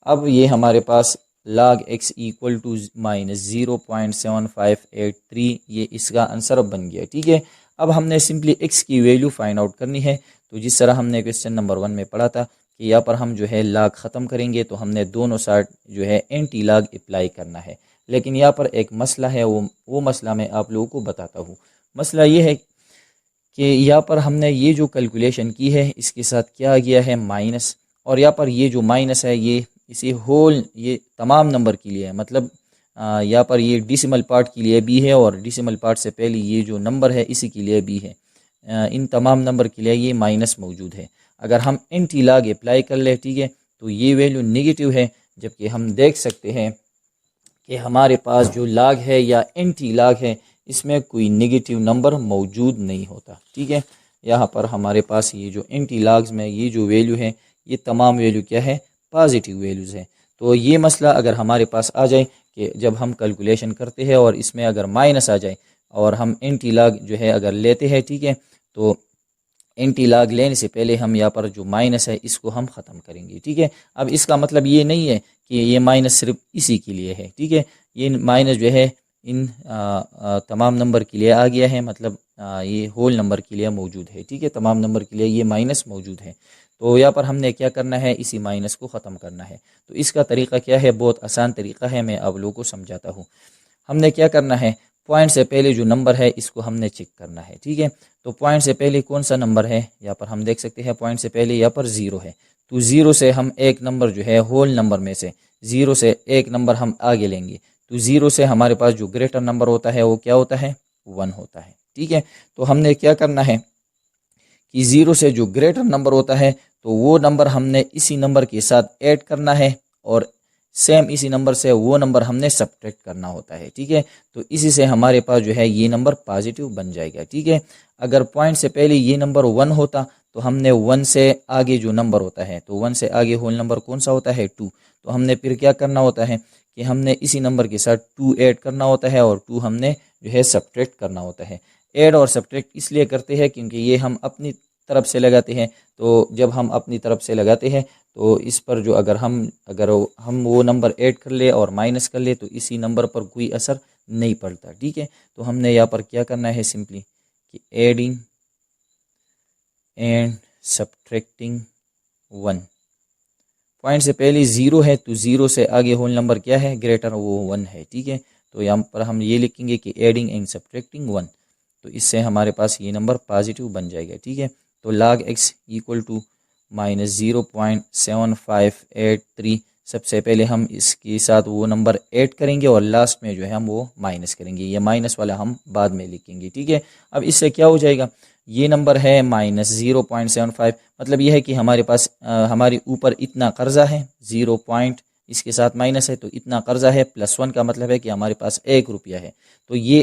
अब ये हमारे पास log x इक्वल टू -0.7583, ये इसका आंसर बन गया। ठीक है, अब हमने सिंपली x की वैल्यू फाइंड आउट करनी है। तो जिस तरह हमने क्वेश्चन नंबर 1 में पढ़ा था कि यहाँ पर हम जो है log ख़त्म करेंगे तो हमने दोनों साइड जो है एंटी log अप्लाई करना है। लेकिन यहाँ पर एक मसला है, वो मसला मैं आप लोगों को बताता हूँ। मसला ये है कि यहाँ पर हमने ये जो कैलकुलेशन की है इसके साथ क्या आ गया है माइनस, और यहाँ पर ये जो माइनस है ये इसी होल ये तमाम नंबर के लिए है, मतलब यहाँ पर ये डिसिमल पार्ट के लिए भी है और डिसिमल पार्ट से पहले ये जो नंबर है इसी के लिए भी है। इन तमाम नंबर के लिए ये माइनस मौजूद है। अगर हम एंटी लॉग अप्लाई कर ले, ठीक है, तो ये वैल्यू नेगेटिव है, जबकि हम देख सकते हैं कि हमारे पास जो लॉग है या एंटी लॉग है इसमें कोई नेगेटिव नंबर मौजूद नहीं होता। ठीक है, यहाँ पर हमारे पास ये जो एंटी लॉग्स में ये जो वैल्यू है ये तमाम वैल्यू क्या है पॉजिटिव वैल्यूज़ है। तो ये मसला अगर हमारे पास आ जाए कि जब हम कैलकुलेशन करते हैं और इसमें अगर माइनस आ जाए और हम एंटी लॉग जो है अगर लेते हैं, ठीक है, तो एंटी लॉग लेने से पहले हम यहाँ पर जो माइनस है इसको हम ख़त्म करेंगे। ठीक है, अब इसका मतलब ये नहीं है कि ये माइनस सिर्फ इसी के लिए है। ठीक है, ये माइनस जो है इन तमाम नंबर के लिए आ गया है, मतलब ये होल नंबर के लिए मौजूद है। ठीक है, तमाम नंबर के लिए ये माइनस मौजूद है। तो यहाँ पर हमने क्या करना है, इसी माइनस को ख़त्म करना है। तो इसका तरीका क्या है, बहुत आसान तरीका है, मैं आप लोगों को समझाता हूँ। हमने क्या करना है, पॉइंट से पहले जो नंबर है इसको हमने चेक करना है। ठीक है, तो पॉइंट से पहले कौन सा नंबर है, यहाँ पर हम देख सकते हैं पॉइंट से पहले यहाँ पर 0 है। तो 0 से हम एक नंबर जो है होल नंबर में से 0 से एक नंबर हम आगे लेंगे। तो 0 से हमारे पास जो ग्रेटर नंबर होता है वो क्या होता है 1 होता है। ठीक है, तो हमने क्या करना है कि 0 से जो ग्रेटर नंबर होता है तो वो नंबर हमने इसी नंबर के साथ ऐड करना है और सेम इसी नंबर से वो नंबर हमने सब्ट्रैक्ट करना होता है। ठीक है, तो इसी से हमारे पास जो है ये नंबर पॉजिटिव बन जाएगा। ठीक है, अगर पॉइंट से पहले ये नंबर 1 होता तो हमने 1 से आगे जो नंबर होता है, तो 1 से आगे होल नंबर कौन सा होता है 2, तो हमने फिर क्या करना होता है कि हमने इसी नंबर के साथ 2 ऐड करना होता है और 2 हमने जो है सब्ट्रैक्ट करना होता है। ऐड और सब्ट्रैक्ट इसलिए करते हैं क्योंकि ये हम अपनी तरफ से लगाते हैं। तो जब हम अपनी तरफ से लगाते हैं तो इस पर जो अगर हम वो नंबर ऐड कर ले और माइनस कर ले तो इसी नंबर पर कोई असर नहीं पड़ता। ठीक है, तो हमने यहाँ पर क्या करना है सिंपली कि एडिंग एंड सब्ट्रैक्टिंग 1। पॉइंट से पहले 0 है तो 0 से आगे होल नंबर क्या है ग्रेटर, वो 1 है। ठीक है, तो यहाँ पर हम ये लिखेंगे कि एडिंग एंड सब्ट्रैक्टिंग 1, तो इससे हमारे पास ये नंबर पॉजिटिव बन जाएगा। ठीक है, तो log x इक्वल टू -0.7583, सबसे पहले हम इसके साथ वो नंबर ऐड करेंगे और लास्ट में जो है हम वो माइनस करेंगे। ये माइनस वाला हम बाद में लिखेंगे। ठीक है, अब इससे क्या हो जाएगा, ये नंबर है -0.75, मतलब ये है कि हमारे पास हमारे ऊपर इतना कर्जा है, 0 पॉइंट इसके साथ माइनस है तो इतना कर्जा है, +1 का मतलब है कि हमारे पास 1 रुपया है। तो ये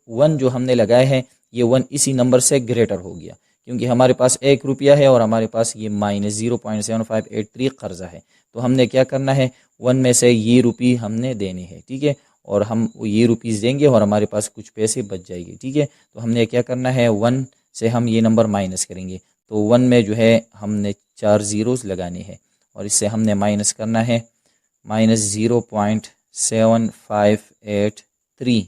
1 जो हमने लगाए हैं ये 1 इसी नंबर से ग्रेटर हो गया क्योंकि हमारे पास 1 रुपया है और हमारे पास ये -0.7583 कर्जा है। तो हमने क्या करना है, 1 में से ये रुपये हमने देने हैं। ठीक है, और हम ये रुपीज़ देंगे और हमारे पास कुछ पैसे बच जाएंगे। ठीक है, तो हमने क्या करना है, 1 से हम ये नंबर माइनस करेंगे। तो 1 में जो है हमने 4 ज़ीरोज़ लगाने हैं और इससे हमने माइनस करना है -0.7583।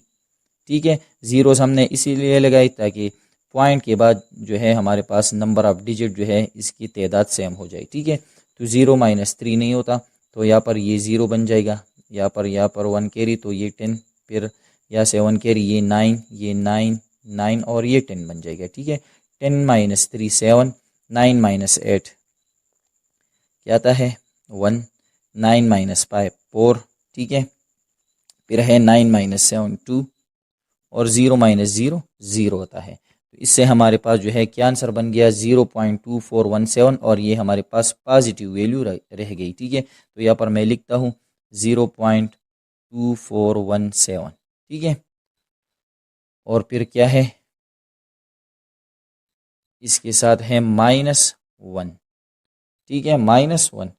ठीक है, ज़ीरोज़ हमने इसीलिए लगाई ताकि पॉइंट के बाद जो है हमारे पास नंबर ऑफ डिजिट जो है इसकी तादाद सेम हो जाए। ठीक है, तो 0 - 3 नहीं होता तो यहाँ पर ये 0 बन जाएगा, यहाँ पर 1 कैरी तो ये 10, फिर यहाँ से 1 कैरी ये 9, ये 9, 9 और ये 10 बन जाएगा। ठीक है, 10 माइनस 3 7, 9 माइनस 8 क्या आता है 1, 9 माइनस 5 4। ठीक है, फिर है 9 माइनस 7 2 और 0 माइनस 0 0 होता है। तो इससे हमारे पास जो है क्या आंसर बन गया 0.2417 और ये हमारे पास पॉजिटिव वैल्यू रह गई। ठीक है, तो यहाँ पर मैं लिखता हूँ 0.2417। ठीक है, और फिर क्या है इसके साथ है -1। ठीक है, -1।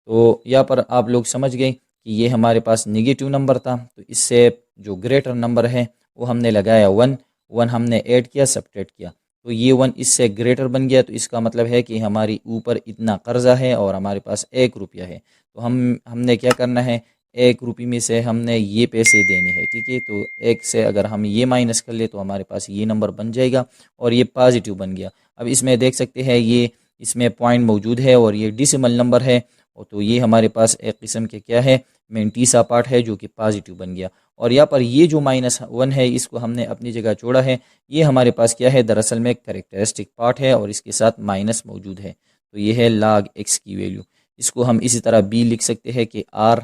तो यहाँ पर आप लोग समझ गए कि ये हमारे पास नेगेटिव नंबर था, तो इससे जो ग्रेटर नंबर है वो हमने लगाया 1, 1 हमने ऐड किया सब्ट्रैक्ट किया, तो ये 1 इससे ग्रेटर बन गया। तो इसका मतलब है कि हमारी ऊपर इतना कर्जा है और हमारे पास 1 रुपया है। तो हमने क्या करना है, 1 रुपये में से हमने ये पैसे देने हैं। ठीक है, तो 1 से अगर हम ये माइनस कर ले तो हमारे पास ये नंबर बन जाएगा और ये पॉजिटिव बन गया। अब इसमें देख सकते हैं ये इसमें पॉइंट मौजूद है और ये डिसिमल नंबर है, और तो ये हमारे पास एक किस्म के क्या है मेंटीसा पार्ट है जो कि पॉजिटिव बन गया। और यहाँ पर ये जो -1 है इसको हमने अपनी जगह छोड़ा है, ये हमारे पास क्या है दरअसल में करेक्टरिस्टिक पार्ट है और इसके साथ माइनस मौजूद है। तो ये है log x की वैल्यू। इसको हम इसी तरह b लिख सकते हैं कि r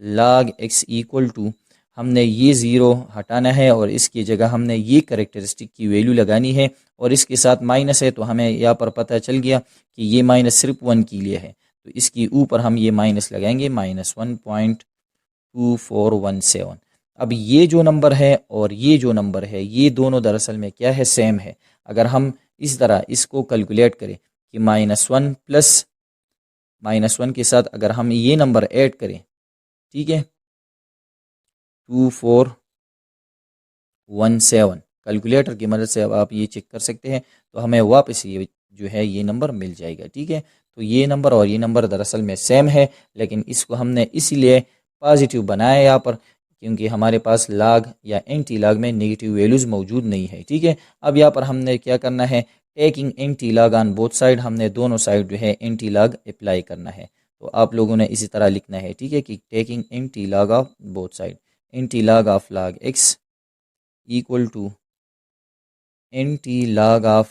log x equal to, हमने ये ज़ीरो हटाना है और इसकी जगह हमने ये करेक्टरिस्टिक की वैल्यू लगानी है और इसके साथ माइनस है, तो हमें यहाँ पर पता चल गया कि ये माइनस सिर्फ 1 के लिए है, तो इसके ऊपर हम ये माइनस लगाएंगे -1.2417। अब ये जो नंबर है और ये जो नंबर है ये दोनों दरअसल में क्या है सेम है। अगर हम इस तरह इसको कैलकुलेट करें कि -1 प्लस -1 के साथ अगर हम ये नंबर ऐड करें, ठीक है 2417, कैलकुलेटर की मदद से अब आप ये चेक कर सकते हैं, तो हमें वापस ये जो है ये नंबर मिल जाएगा। ठीक है, तो ये नंबर और ये नंबर दरअसल में सेम है, लेकिन इसको हमने इसीलिए पॉजिटिव बनाया यहाँ पर क्योंकि हमारे पास log या एंटी log में नेगेटिव वैल्यूज़ मौजूद नहीं है। ठीक है, अब यहाँ पर हमने क्या करना है, taking anti log on both side, हमने दोनों साइड जो है एंटी log अप्लाई करना है। तो आप लोगों ने इसी तरह लिखना है। ठीक है, कि taking anti log of both side, anti log of log x equal to anti log of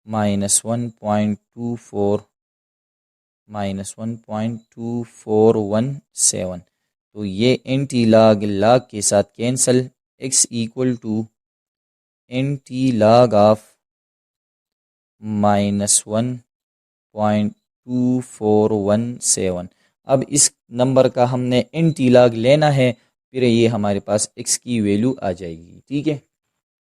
-1.2417। तो ये एंटी log के साथ cancel, x equal to anti log of -1.2417। अब इस नंबर का हमने एंटी log लेना है, फिर ये हमारे पास x की वैल्यू आ जाएगी। ठीक है,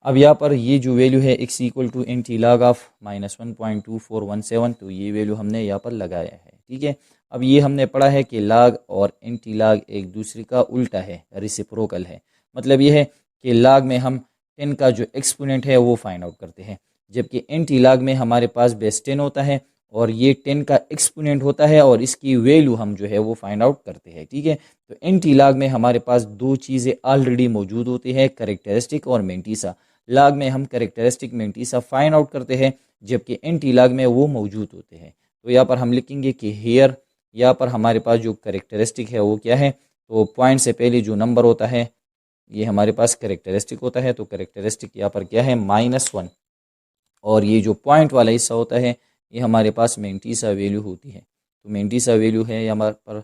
अब यहाँ पर ये जो वैल्यू है x equal to anti log of -1.2417, तो ये वैल्यू हमने यहाँ पर लगाया है। ठीक है, अब ये हमने पढ़ा है कि log और एंटी log एक दूसरे का उल्टा है, रेसिप्रोकल है। मतलब ये है कि log में हम 10 का जो एक्सपोनेंट है वो फाइंड आउट करते हैं, जबकि एंटी log में हमारे पास बेस 10 होता है और ये 10 का एक्सपोनेंट होता है और इसकी वैल्यू हम जो है वो फाइंड आउट करते हैं। ठीक है, तो एंटी log में हमारे पास दो चीज़ें ऑलरेडी मौजूद होती है, करेक्टरिस्टिक और मेंटीसा। log में हम करेक्टरिस्टिक मेंटीसा फाइंड आउट करते हैं, जबकि एंटी log में वो मौजूद होते हैं। तो यहाँ पर हम लिखेंगे कि हेयर, यहाँ पर हमारे पास जो करेक्टरिस्टिक है वो क्या है, तो पॉइंट से पहले जो नंबर होता है ये हमारे पास करेक्टरिस्टिक होता है, तो करेक्टरिस्टिक यहाँ पर क्या है -1, और ये जो पॉइंट वाला हिस्सा होता है ये हमारे पास मेंटीसा वैल्यू होती है। तो मेंटीसा वैल्यू है यहाँ पर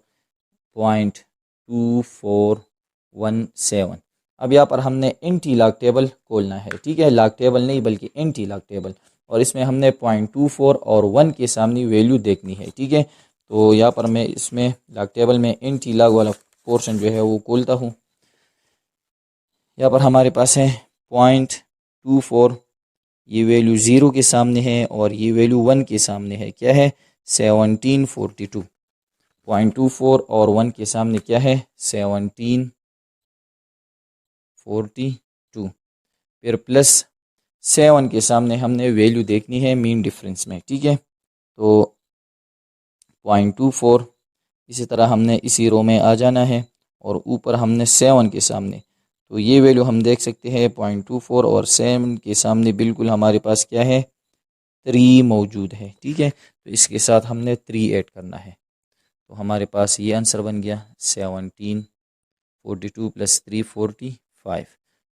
0.2417। अब यहाँ पर हमने एंटी log टेबल खोलना है। ठीक है, log टेबल नहीं बल्कि एंटी log टेबल, और इसमें हमने 0.24 और 1 के सामने वैल्यू देखनी है। ठीक है, तो यहाँ पर मैं इसमें log टेबल में एंटी log वाला पोर्शन जो है वो खोलता हूँ। यहाँ पर हमारे पास है 0.24, ये वैल्यू 0 के सामने है और ये वैल्यू 1 के सामने है, क्या है 1742। 0.24 और 1 के सामने क्या है 1742, फिर प्लस 7 के सामने हमने वैल्यू देखनी है मीन डिफरेंस में। ठीक है, तो 0.24 इसी तरह हमने इसी रो में आ जाना है और ऊपर हमने 7 के सामने, तो ये वैल्यू हम देख सकते हैं 0.24 और 7 के सामने बिल्कुल हमारे पास क्या है 3 मौजूद है। ठीक है, तो इसके साथ हमने 3 ऐड करना है, तो हमारे पास ये आंसर बन गया 1742 + 3 45।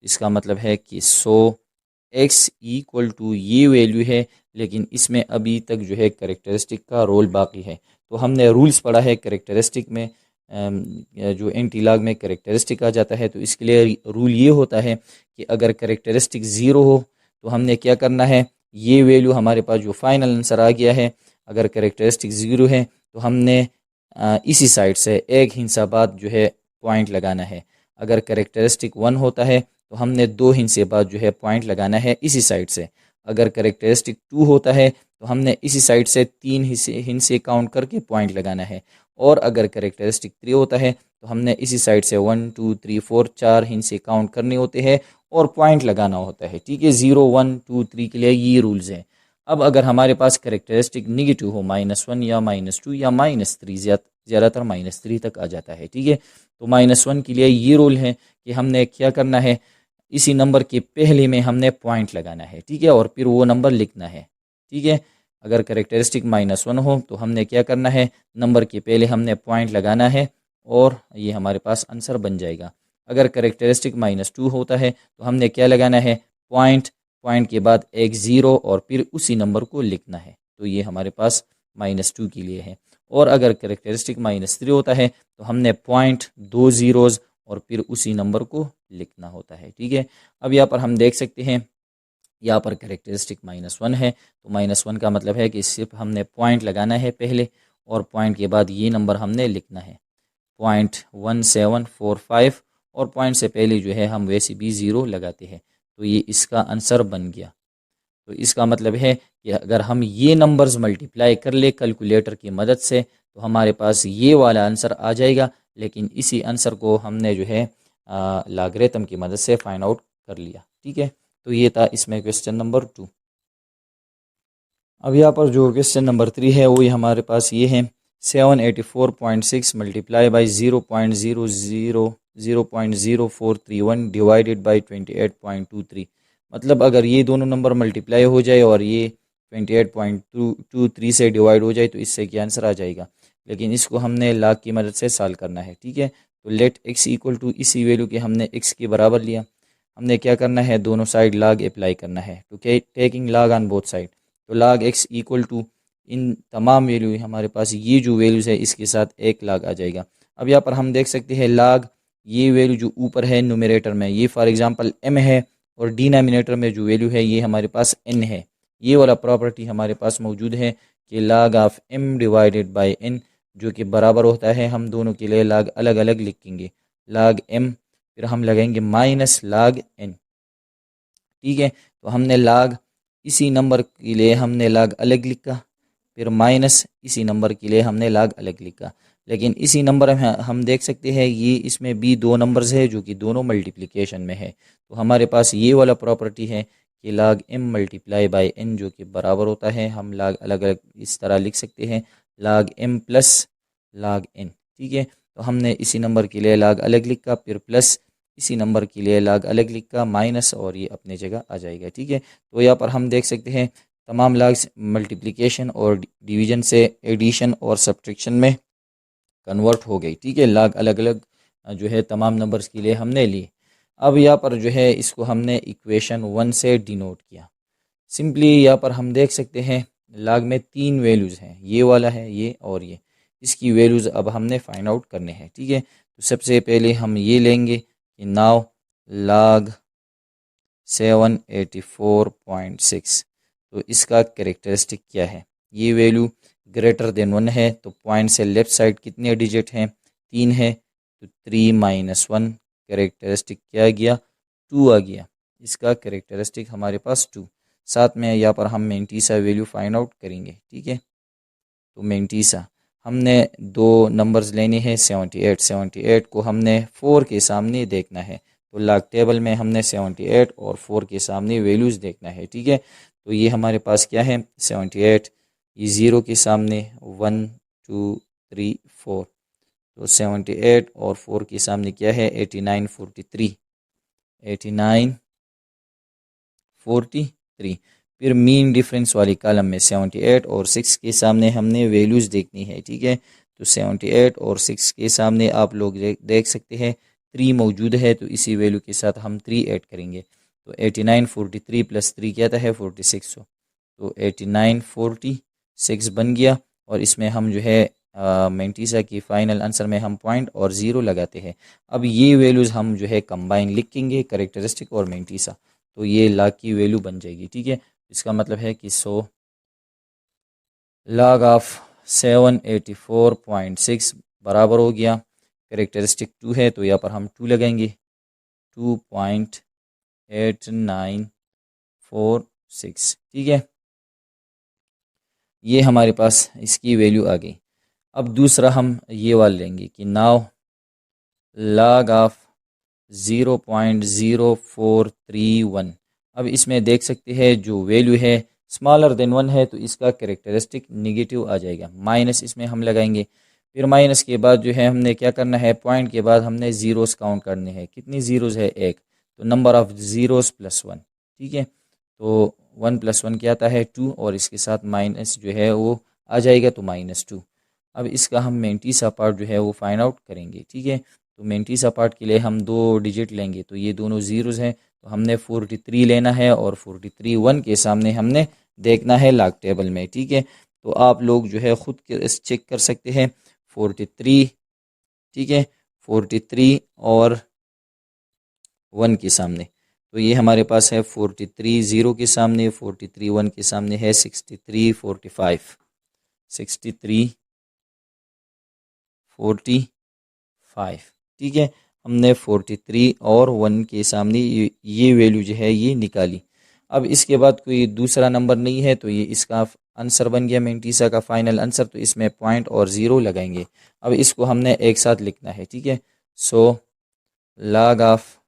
इसका मतलब है कि 100x इक्वल टू ये वैल्यू है, लेकिन इसमें अभी तक जो है करेक्टरिस्टिक का रोल बाकी है। तो हमने रूल्स पढ़ा है करेक्टरिस्टिक में, जो एंटी लॉग में करेक्टरिस्टिक आ जाता है, तो इसके लिए रूल ये होता है कि अगर करेक्टरिस्टिक ज़ीरो हो तो हमने क्या करना है, ये वैल्यू हमारे पास जो फाइनल आंसर आ गया है, अगर करेक्टरिस्टिक ज़ीरो है तो हमने इसी साइड से एक हिस्सा बाद जो है पॉइंट लगाना है। अगर करेक्टरिस्टिक 1 होता है तो हमने 2 हिस्से बाद जो है पॉइंट लगाना है इसी साइड से। अगर करेक्टरिस्टिक 2 होता है तो हमने इसी साइड से 3 हिस्से काउंट करके पॉइंट लगाना है। और अगर करेक्टरिस्टिक 3 होता है तो हमने इसी साइड से 1 2 3 4 4 हिस्से काउंट करने होते हैं और पॉइंट लगाना होता है। ठीक है, 0 1 2 3 के लिए ये रूल्स हैं। अब अगर हमारे पास करेक्टरिस्टिक निगेटिव हो, -1 या -2 या -3, ज़्यादातर -3 तक आ जाता है। ठीक है, तो -1 के लिए ये रूल है कि हमने क्या करना है, इसी नंबर के पहले में हमने पॉइंट लगाना है। ठीक है, और फिर वो नंबर लिखना है। ठीक है, अगर करेक्टरिस्टिक -1 हो तो हमने क्या करना है, नंबर के पहले हमने पॉइंट लगाना है और ये हमारे पास आंसर बन जाएगा। अगर करेक्टरिस्टिक -2 होता है तो हमने क्या लगाना है, पॉइंट के बाद एक ज़ीरो और फिर उसी नंबर को लिखना है। तो ये हमारे पास -2 के लिए है। और अगर करेक्टरिस्टिक -3 होता है तो हमने पॉइंट 2 ज़ीरोज़ और फिर उसी नंबर को लिखना होता है। ठीक है, अब यहाँ पर हम देख सकते हैं, यहाँ पर करेक्टरिस्टिक -1 है, तो -1 का मतलब है कि सिर्फ हमने पॉइंट लगाना है पहले और पॉइंट के बाद ये नंबर हमने लिखना है, 0.1745, और पॉइंट से पहले जो है हम वैसे भी ज़ीरो लगाते हैं। तो ये इसका आंसर बन गया। तो इसका मतलब है कि अगर हम ये नंबर्स मल्टीप्लाई कर ले कैलकुलेटर की मदद से तो हमारे पास ये वाला आंसर आ जाएगा, लेकिन इसी आंसर को हमने जो है लॉगरिथम की मदद से फाइंड आउट कर लिया। ठीक है, तो ये था इसमें क्वेश्चन नंबर 2। अब यहाँ पर जो क्वेश्चन नंबर 3 है वो हमारे पास ये है, 784.6 मल्टीप्लाई बाई 0.00431 डिवाइडेड बाई 28.23। मतलब अगर ये दोनों नंबर मल्टीप्लाई हो जाए और ये 28.23 से डिवाइड हो जाए तो इससे क्या आंसर आ जाएगा, लेकिन इसको हमने लॉग की मदद से सॉल्व करना है। ठीक है, तो लेट x इक्वल टू इसी वैल्यू के हमने x के बराबर लिया। हमने क्या करना है, दोनों साइड लॉग अप्लाई करना है, तो taking log on both side. तो log x इक्वल टू इन तमाम वैल्यू हमारे पास ये जो वैल्यूज़ है इसके साथ एक log आ जाएगा। अब यहाँ पर हम देख सकते हैं log ये वैल्यू जो ऊपर है न्यूमरेटर में, ये फॉर एग्जांपल m है, और डिनोमिनेटर में जो वैल्यू है ये हमारे पास n है। ये वाला प्रॉपर्टी हमारे पास मौजूद है कि log of m divided by n, जो कि बराबर होता है, हम दोनों के लिए log अलग अलग लिखेंगे, log m फिर हम लगाएंगे माइनस log n। ठीक है, तो हमने log इसी नंबर के लिए हमने log अलग लिखा, फिर माइनस इसी नंबर के लिए हमने log अलग लिखा। लेकिन इसी नंबर में हम देख सकते हैं ये इसमें भी दो नंबर्स है जो कि दोनों मल्टीप्लिकेशन में है, तो हमारे पास ये वाला प्रॉपर्टी है कि log m multiply by n जो कि बराबर होता है, हम log अलग अलग इस तरह लिख सकते हैं, log m plus log n। ठीक है, तो हमने इसी नंबर के लिए log अलग लिखा, फिर प्लस इसी नंबर के लिए log अलग लिखा, माइनस, और ये अपने जगह आ जाएगा। ठीक है, तो यहाँ पर हम देख सकते हैं तमाम लॉग्स मल्टीप्लिकेशन और डिवीजन से एडिशन और सब्ट्रैक्शन में कन्वर्ट हो गई। ठीक है, log अलग अलग जो है तमाम नंबर्स के लिए हमने ली। अब यहाँ पर जो है इसको हमने इक्वेशन 1 से डिनोट किया। सिंपली यहाँ पर हम देख सकते हैं log में 3 वैल्यूज़ हैं, ये वाला है, ये और ये, इसकी वैल्यूज़ अब हमने फाइंड आउट करने हैं। ठीक है, तो सबसे पहले हम ये लेंगे कि नाउ log 784.6, तो इसका कैरेक्टरिस्टिक क्या है, ये वैल्यू ग्रेटर देन 1 है, तो पॉइंट से लेफ्ट साइड कितने डिजिट हैं, 3 है, तो 3 माइनस 1, कैरेक्टरिस्टिक क्या आ गया, 2 आ गया। इसका कैरेक्टरिस्टिक हमारे पास 2। साथ में यहाँ पर हम मेंटीसा वैल्यू फाइंड आउट करेंगे। ठीक है, तो मेंटीसा हमने दो नंबर्स लेने हैं, 78 को हमने 4 के सामने देखना है, तो log टेबल में हमने 78 और 4 के सामने वैल्यूज़ देखना है। ठीक है, तो ये हमारे पास क्या है, 78, ये 0 के सामने 1 2 3 4, तो 78 और 4 के सामने क्या है, 89 43, 89 43। फिर मीन डिफरेंस वाली कॉलम में 78 और 6 के सामने हमने वैल्यूज़ देखनी है। ठीक है, तो 78 और 6 के सामने आप लोग देख सकते हैं 3 मौजूद है, तो इसी वैल्यू के साथ हम 3 ऐड करेंगे। तो 89 43 प्लस 3 क्या आता है 46। तो 89 46 बन गया। और इसमें हम जो है मेंटीसा की फ़ाइनल आंसर में हम पॉइंट और ज़ीरो लगाते हैं। अब ये वैल्यूज़ हम जो है कंबाइन लिखेंगे, करेक्टरिस्टिक और मेंटीसा, तो ये लाग की वैल्यू बन जाएगी। ठीक है, इसका मतलब है कि 100 log ऑफ 784.6 बराबर हो गया, करेक्टरिस्टिक 2 है तो यहाँ पर हम 2 लगाएंगे, 2.8946। ठीक है, ये हमारे पास इसकी वैल्यू आ गई। अब दूसरा हम ये वाला लेंगे कि नाउ log ऑफ 0.0431। अब इसमें देख सकते हैं जो वैल्यू है स्मॉलर देन 1 है, तो इसका करेक्टरिस्टिक निगेटिव आ जाएगा। माइनस इसमें हम लगाएंगे, फिर माइनस के बाद जो है हमने क्या करना है, पॉइंट के बाद हमने ज़ीरोस काउंट करने हैं। कितनी ज़ीरोस है, एक, तो नंबर ऑफ ज़ीरोस प्लस 1। ठीक है, तो 1 प्लस 1 क्या आता है 2, और इसके साथ माइनस जो है वो आ जाएगा, तो -2। अब इसका हम मेंटीसा पार्ट जो है वो फाइंड आउट करेंगे। ठीक है, तो मेंटीसा पार्ट के लिए हम 2 डिजिट लेंगे, तो ये दोनों ज़ीरोज़ हैं, तो हमने 43 लेना है और 43 1 के सामने हमने देखना है लॉग टेबल में। ठीक है, तो आप लोग जो है ख़ुद चेक कर सकते हैं 43। ठीक है, 43 और 1 के सामने, तो ये हमारे पास है 43 0 के सामने, 43 1 के सामने है 63 45, 63 45। ठीक है, हमने 43 और 1 के सामने ये वैल्यू जो है ये निकाली। अब इसके बाद कोई दूसरा नंबर नहीं है, तो ये इसका आंसर बन गया मेंटीसा का फाइनल आंसर, तो इसमें पॉइंट और ज़ीरो लगाएंगे। अब इसको हमने एक साथ लिखना है। ठीक है, सो log ऑफ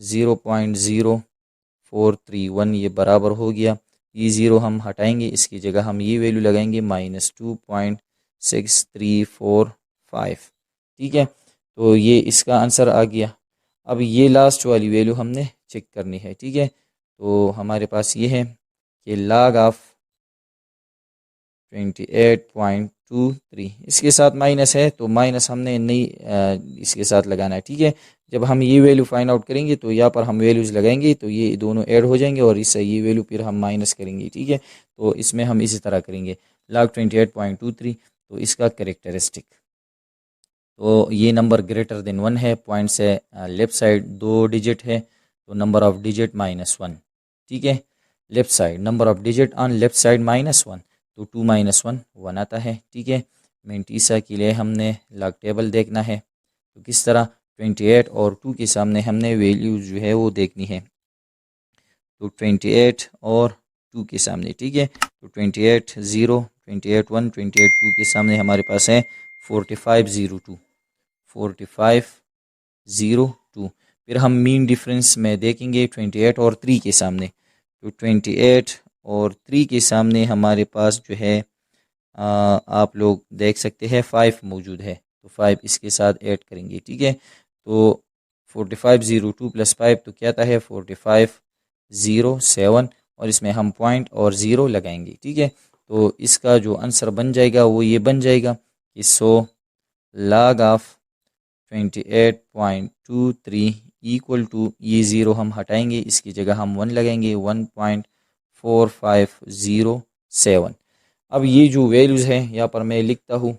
0.0431 ये बराबर हो गया, ये ज़ीरो हम हटाएंगे, इसकी जगह हम ये वैल्यू लगाएंगे -2.6345। ठीक है, तो ये इसका आंसर आ गया। अब ये लास्ट वाली वैल्यू हमने चेक करनी है। ठीक है, तो हमारे पास ये है कि log ऑफ 28.23, इसके साथ माइनस है, तो माइनस हमने नहीं इसके साथ लगाना है। ठीक है, जब हम ये वैल्यू फाइंड आउट करेंगे तो यहाँ पर हम वैल्यूज़ लगाएंगे, तो ये दोनों ऐड हो जाएंगे और इससे ये वैल्यू फिर हम माइनस करेंगे। ठीक है, तो इसमें हम इसी तरह करेंगे log 28.23, तो इसका करेक्टरिस्टिक, तो ये नंबर ग्रेटर देन 1 है, पॉइंट से लेफ़्ट साइड 2 डिजिट है, तो नंबर ऑफ डिजिट -1। ठीक है, left side number of digit on left side -1, तो 2 - 1 1 आता है। ठीक है, मेंटीसा के लिए हमने लॉग टेबल देखना है, तो किस तरह 28 और 2 के सामने हमने वैल्यू जो है वो देखनी है, तो 28 और 2 के सामने। ठीक है, तो 28 0, 28 1, 28 2 के सामने हमारे पास है 4502, 4502। फिर हम मीन डिफरेंस में देखेंगे 28 और 3 के सामने, तो 28 और 3 के सामने हमारे पास जो है आप लोग देख सकते हैं 5 मौजूद है, तो 5 इसके साथ ऐड करेंगे। ठीक है, तो 4502 प्लस 5 तो क्या आता है 4507, और इसमें हम पॉइंट और ज़ीरो लगाएंगे। ठीक है, तो इसका जो आंसर बन जाएगा वो ये बन जाएगा कि log ऑफ 28.23 इक्वल टू, ये ज़ीरो हम हटाएंगे, इसकी जगह हम 1 लगाएंगे, 1.4507। अब ये जो वैल्यूज़ हैं यहाँ पर मैं लिखता हूँ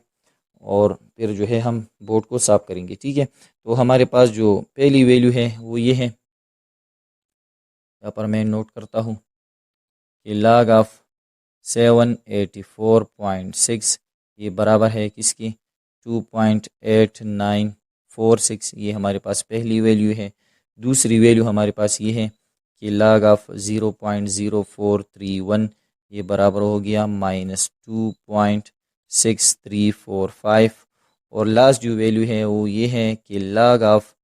और फिर जो है हम बोर्ड को साफ करेंगे। ठीक है, तो हमारे पास जो पहली वैल्यू है वो ये है, यहाँ पर मैं नोट करता हूँ कि log ऑफ 784.6 ये बराबर है किसकी 2.8946, ये हमारे पास पहली वैल्यू है। दूसरी वैल्यू हमारे पास ये है कि log ऑफ 0.0431 ये बराबर हो गया -2.6345, और लास्ट जो वैल्यू है वो ये है कि log ऑफ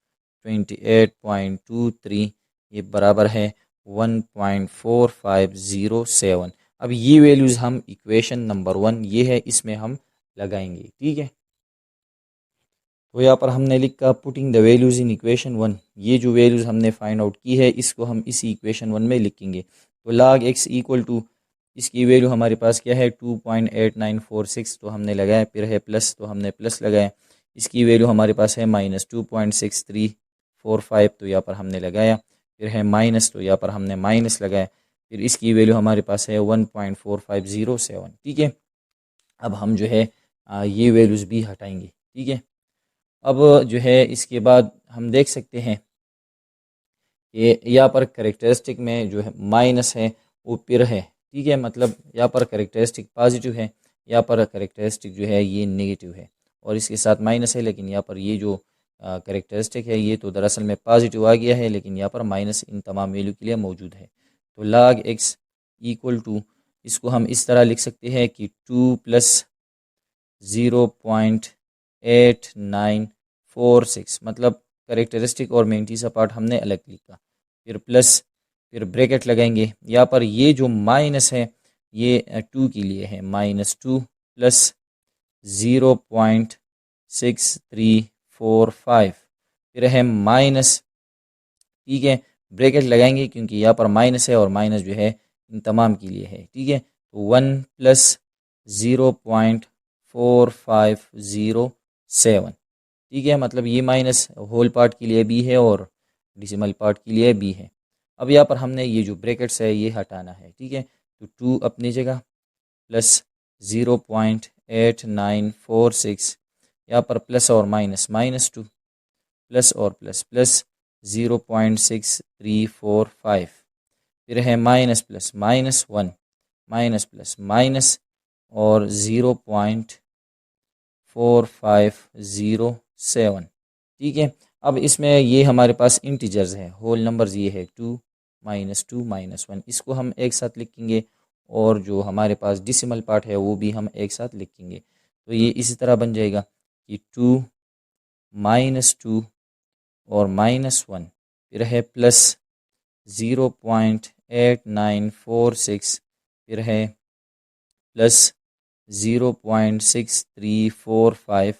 28.23 ये बराबर है 1.4507। अब ये वैल्यूज़ हम इक्वेशन नंबर 1 ये है इसमें हम लगाएंगे। ठीक है, तो यहाँ पर हमने लिखा putting the values in equation 1, ये जो वैल्यूज़ हमने फाइंड आउट की है इसको हम इसी इक्वेशन 1 में लिखेंगे। तो log x इक्वल टू, इसकी वैल्यू हमारे पास क्या है 2.8946, तो हमने लगाया, फिर है प्लस तो हमने प्लस लगाया, इसकी वैल्यू हमारे पास है -2.63 1.45 तो यहाँ पर हमने लगाया, फिर है माइनस तो यहाँ पर हमने माइनस लगाया, फिर इसकी वैल्यू हमारे पास है 1.4507। ठीक है, अब हम जो है ये वैल्यूज़ भी हटाएंगे। ठीक है, अब जो है इसके बाद हम देख सकते हैं कि यहाँ पर करेक्टरिस्टिक में जो है माइनस है वो पिर है। ठीक है, मतलब यहाँ पर करेक्टरिस्टिक पॉजिटिव है, यहाँ पर करेक्टरिस्टिक जो है ये नेगेटिव है और इसके साथ माइनस है, लेकिन यहाँ पर ये जो करेक्टरिस्टिक है ये तो दरअसल में पॉजिटिव आ गया है, लेकिन यहाँ पर माइनस इन तमाम वैल्यू के लिए मौजूद है। तो log x इक्वल टू, इसको हम इस तरह लिख सकते हैं कि 2 + 0.8946, मतलब करेक्टरिस्टिक और मेंटीसा पार्ट हमने अलग लिखा, फिर प्लस, फिर ब्रैकेट लगाएंगे। यहाँ पर ये जो माइनस है ये 2 के लिए है, -2 + 0.6345, फिर है माइनस। ठीक है, ब्रैकेट लगाएंगे क्योंकि यहाँ पर माइनस है और माइनस जो है इन तमाम के लिए है। ठीक है, तो 1 + 0.4507। ठीक है, मतलब ये माइनस होल पार्ट के लिए भी है और डिसिमल पार्ट के लिए भी है। अब यहाँ पर हमने ये जो ब्रैकेट्स है ये हटाना है। ठीक है, तो 2 अपनी जगह प्लस 0.8946, यहाँ पर प्लस और माइनस, -2 प्लस और प्लस प्लस 0.6345, फिर है minus plus -1 minus plus minus और 0.4507। ठीक है, अब इसमें ये हमारे पास इंटीजर्स है, होल नंबर्स ये है 2 -2 -1, इसको हम एक साथ लिखेंगे और जो हमारे पास डिसिमल पार्ट है वो भी हम एक साथ लिखेंगे। तो ये इसी तरह बन जाएगा कि 2 -2 और -1, फिर है प्लस 0.8946, फिर है प्लस 0.6345,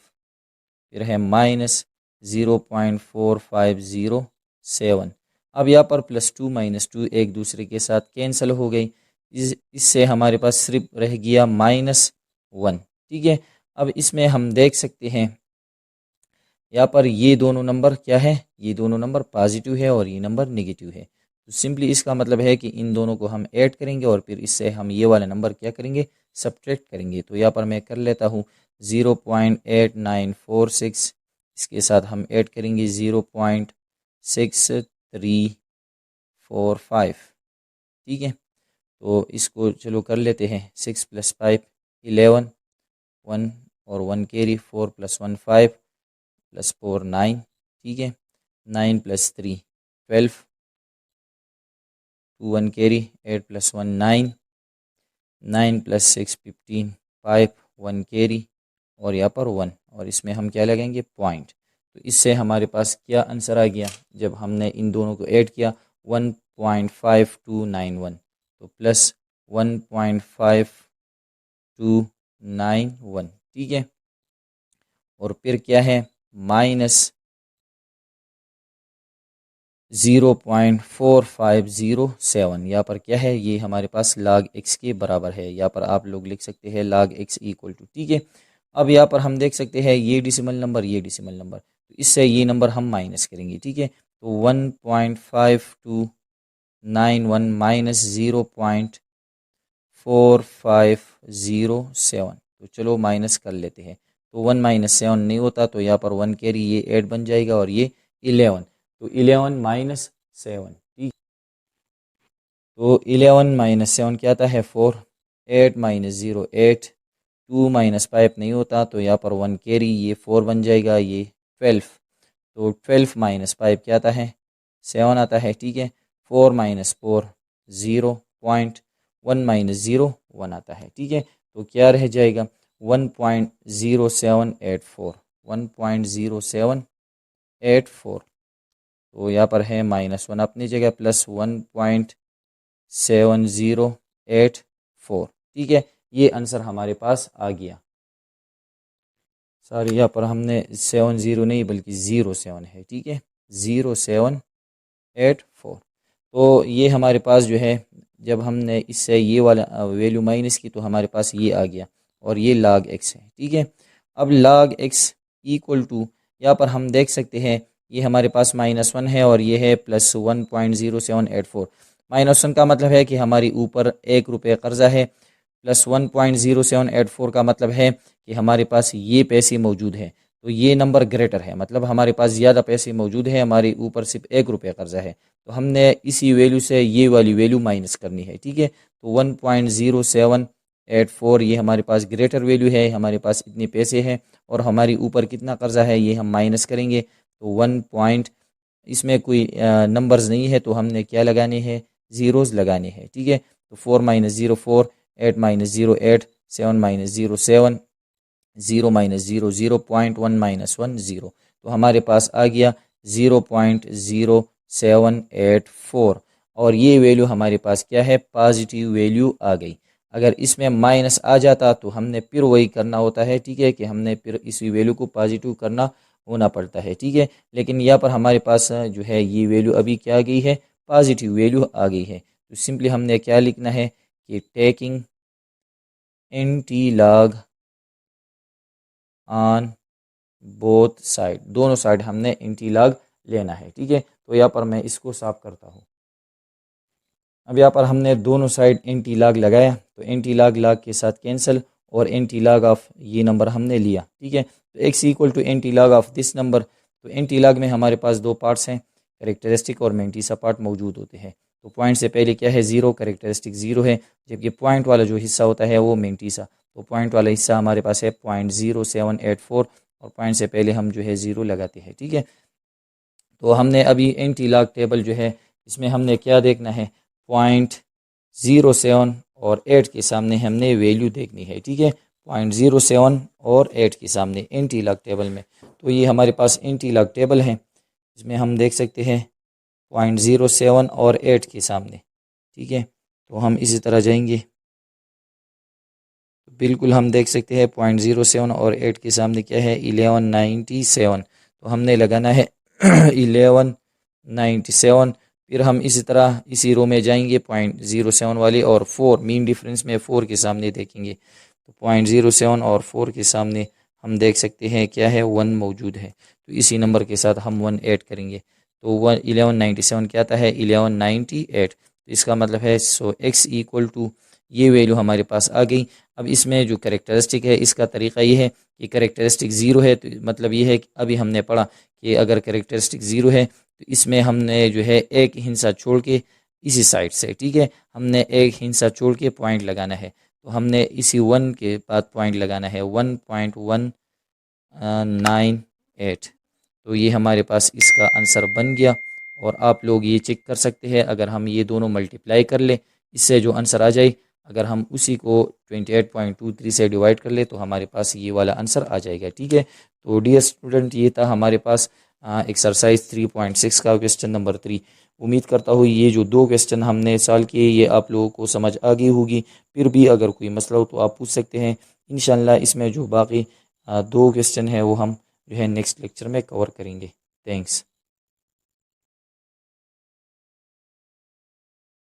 फिर है माइनस 0.4507। अब यहाँ पर +2 -2 एक दूसरे के साथ कैंसिल हो गई, इससे हमारे पास सिर्फ रह गया -1। ठीक है, अब इसमें हम देख सकते हैं यहाँ पर ये दोनों नंबर क्या है, ये दोनों नंबर पॉजिटिव है और ये नंबर नेगेटिव है। तो सिंपली इसका मतलब है कि इन दोनों को हम ऐड करेंगे और फिर इससे हम ये वाला नंबर क्या करेंगे, सब्ट्रैक्ट करेंगे। तो यहाँ पर मैं कर लेता हूँ 0.8946, इसके साथ हम ऐड करेंगे 0.6345। ठीक है, तो इसको चलो कर लेते हैं। 6 + 5 11, 1 और 1 कैरी, 4 + 1 5 + 4 9। ठीक है, 9 + 3 12, 2 1 कैरी, 8 + 1 9, 9 + 6 15, 5 1 कैरी और यहाँ पर 1, और इसमें हम क्या लगाएंगे, पॉइंट। तो इससे हमारे पास क्या आंसर आ गया, जब हमने इन दोनों को ऐड किया 1.5291, तो प्लस 1.5291। ठीक है, और फिर क्या है, माइनस 0.4507। यहाँ पर क्या है, ये हमारे पास log x के बराबर है। यहाँ पर आप लोग लिख सकते हैं log x इक्वल टू। ठीक है, अब यहाँ पर हम देख सकते हैं ये डिसिमल नंबर, ये डिसिमल नंबर, तो इससे ये नंबर हम माइनस करेंगे। ठीक है, तो 1.5291 माइनस 0.4507, तो चलो माइनस कर लेते हैं। तो 1 - 7 नहीं होता, तो यहाँ पर 1 कैरी, ये 8 बन जाएगा और ये 11, तो 11 - 7। ठीक, तो 11 - 7 क्या आता है, 4, 8 - 0 8, 2 - 5 नहीं होता, तो यहाँ पर 1 कैरी, ये 4 बन जाएगा, ये 12, तो 12 - 5 क्या आता है, 7 आता है। ठीक है, 4 - 4 0, 1 - 0 1 आता है। ठीक है, तो क्या रह जाएगा, 1.0784, 1.0784, तो यहाँ पर है -1 अपनी जगह, प्लस 1.7084। ठीक है, ये आंसर हमारे पास आ गया। सॉरी, यहाँ पर हमने 70 नहीं बल्कि 07 है। ठीक है, 0784। तो ये हमारे पास जो है, जब हमने इससे ये वाला वैल्यू माइनस की तो हमारे पास ये आ गया और ये log x है। ठीक है, अब log x इक्वल टू, यहाँ पर हम देख सकते हैं ये हमारे पास -1 है और ये है +1.0784। -1 का मतलब है कि हमारी ऊपर ₹1 कर्जा है, +1.0784 का मतलब है कि हमारे पास ये पैसे मौजूद हैं। तो ये नंबर ग्रेटर है, मतलब हमारे पास ज़्यादा पैसे मौजूद हैं, हमारे ऊपर सिर्फ ₹1 कर्जा है। तो हमने इसी वैल्यू से ये वाली वैल्यू माइनस करनी है, ठीक है। तो 1.0784 ये हमारे पास ग्रेटर वैल्यू है, हमारे पास इतने पैसे हैं और हमारी ऊपर कितना कर्जा है ये हम माइनस करेंगे। तो 1 पॉइंट, इसमें कोई नंबर्स नहीं है तो हमने क्या लगाने हैं, ज़ीरोज़ लगाने हैं, ठीक है। तो 4 - 0 4, 8 - 0 8, 7 - 0 7, 0 - 0 0, 0.1 - 1 0। तो हमारे पास आ गया 0.0784 और ये वैल्यू हमारे पास क्या है, पॉजिटिव वैल्यू आ गई। अगर इसमें माइनस आ जाता तो हमने फिर वही करना होता है, ठीक है, कि हमने फिर इसी वैल्यू को पॉजिटिव करना होना पड़ता है, ठीक है। लेकिन यहाँ पर हमारे पास जो है ये वैल्यू अभी क्या आ गई है, पॉजिटिव वैल्यू आ गई है। तो सिंपली हमने क्या लिखना है कि taking anti log on both side, दोनों साइड हमने एंटी लॉग लेना है, ठीक है। तो यहाँ पर मैं इसको साफ करता हूँ। अब यहाँ पर हमने दोनों साइड एंटी लॉग लगाया, तो एंटी लॉग लॉग के साथ कैंसिल और एंटी लॉग ऑफ ये नंबर हमने लिया, ठीक है। तो x equal to anti log of this number. तो एंटी लॉग में हमारे पास दो पार्ट्स हैं, करेक्टरिस्टिक और मैंटीसा पार्ट मौजूद होते हैं। तो पॉइंट से पहले क्या है, ज़ीरो, करेक्टरिस्टिक ज़ीरो है, जबकि पॉइंट वाला जो हिस्सा होता है वो मैंटीसा। तो पॉइंट वाला हिस्सा हमारे पास है 0.0784 और पॉइंट से पहले हम जो है ज़ीरो लगाते हैं, ठीक है। तो हमने अभी एंटी लॉग टेबल जो है इसमें हमने क्या देखना है, 0.07 और 8 के सामने हमने वैल्यू देखनी है, ठीक है। 0.07 और 8 के सामने एंटी लॉग टेबल में। तो ये हमारे पास एंटी लॉग टेबल है, इसमें हम देख सकते हैं 0.07 और 8 के सामने, ठीक है। तो हम इसी तरह जाएंगे, बिल्कुल हम देख सकते हैं 0.07 और 8 के सामने क्या है, 1197। तो हमने लगाना है 1197। फिर हम इसी तरह इसी रो में जाएंगे 0.07 वाले और 4 मीन डिफरेंस में 4 के सामने देखेंगे। तो 0.07 और 4 के सामने हम देख सकते हैं क्या है, 1 मौजूद है। तो इसी नंबर के साथ हम 1 ऐड करेंगे। तो 1197 क्या आता है, 1198। तो इसका मतलब है सो x इक्वल टू ये वैल्यू हमारे पास आ गई। अब इसमें जो करेक्टरिस्टिक है इसका तरीका ये है कि करेक्टरिस्टिक ज़ीरो है, तो मतलब ये है कि अभी हमने पढ़ा कि अगर करेक्टरिस्टिक ज़ीरो है तो इसमें हमने जो है एक हिस्सा छोड़ के इसी साइड से, ठीक है, हमने एक हिस्सा छोड़ के पॉइंट लगाना है। तो हमने इसी 1 के बाद पॉइंट लगाना है 1.198। तो ये हमारे पास इसका आंसर बन गया। और आप लोग ये चेक कर सकते हैं, अगर हम ये दोनों मल्टीप्लाई कर ले इससे जो आंसर आ जाए, अगर हम उसी को 28.23 से डिवाइड कर ले तो हमारे पास ये वाला आंसर आ जाएगा, ठीक है। तो डियर स्टूडेंट, ये था हमारे पास एक्सरसाइज 3.6 का क्वेश्चन नंबर 3। उम्मीद करता हूँ ये जो दो क्वेश्चन हमने सॉल्व किए ये आप लोगों को समझ आ गई होगी। फिर भी अगर कोई मसला हो तो आप पूछ सकते हैं। इंशाल्लाह इसमें जो बाकी दो क्वेश्चन है वो हम जो है नेक्स्ट लेक्चर में कवर करेंगे। थैंक्स।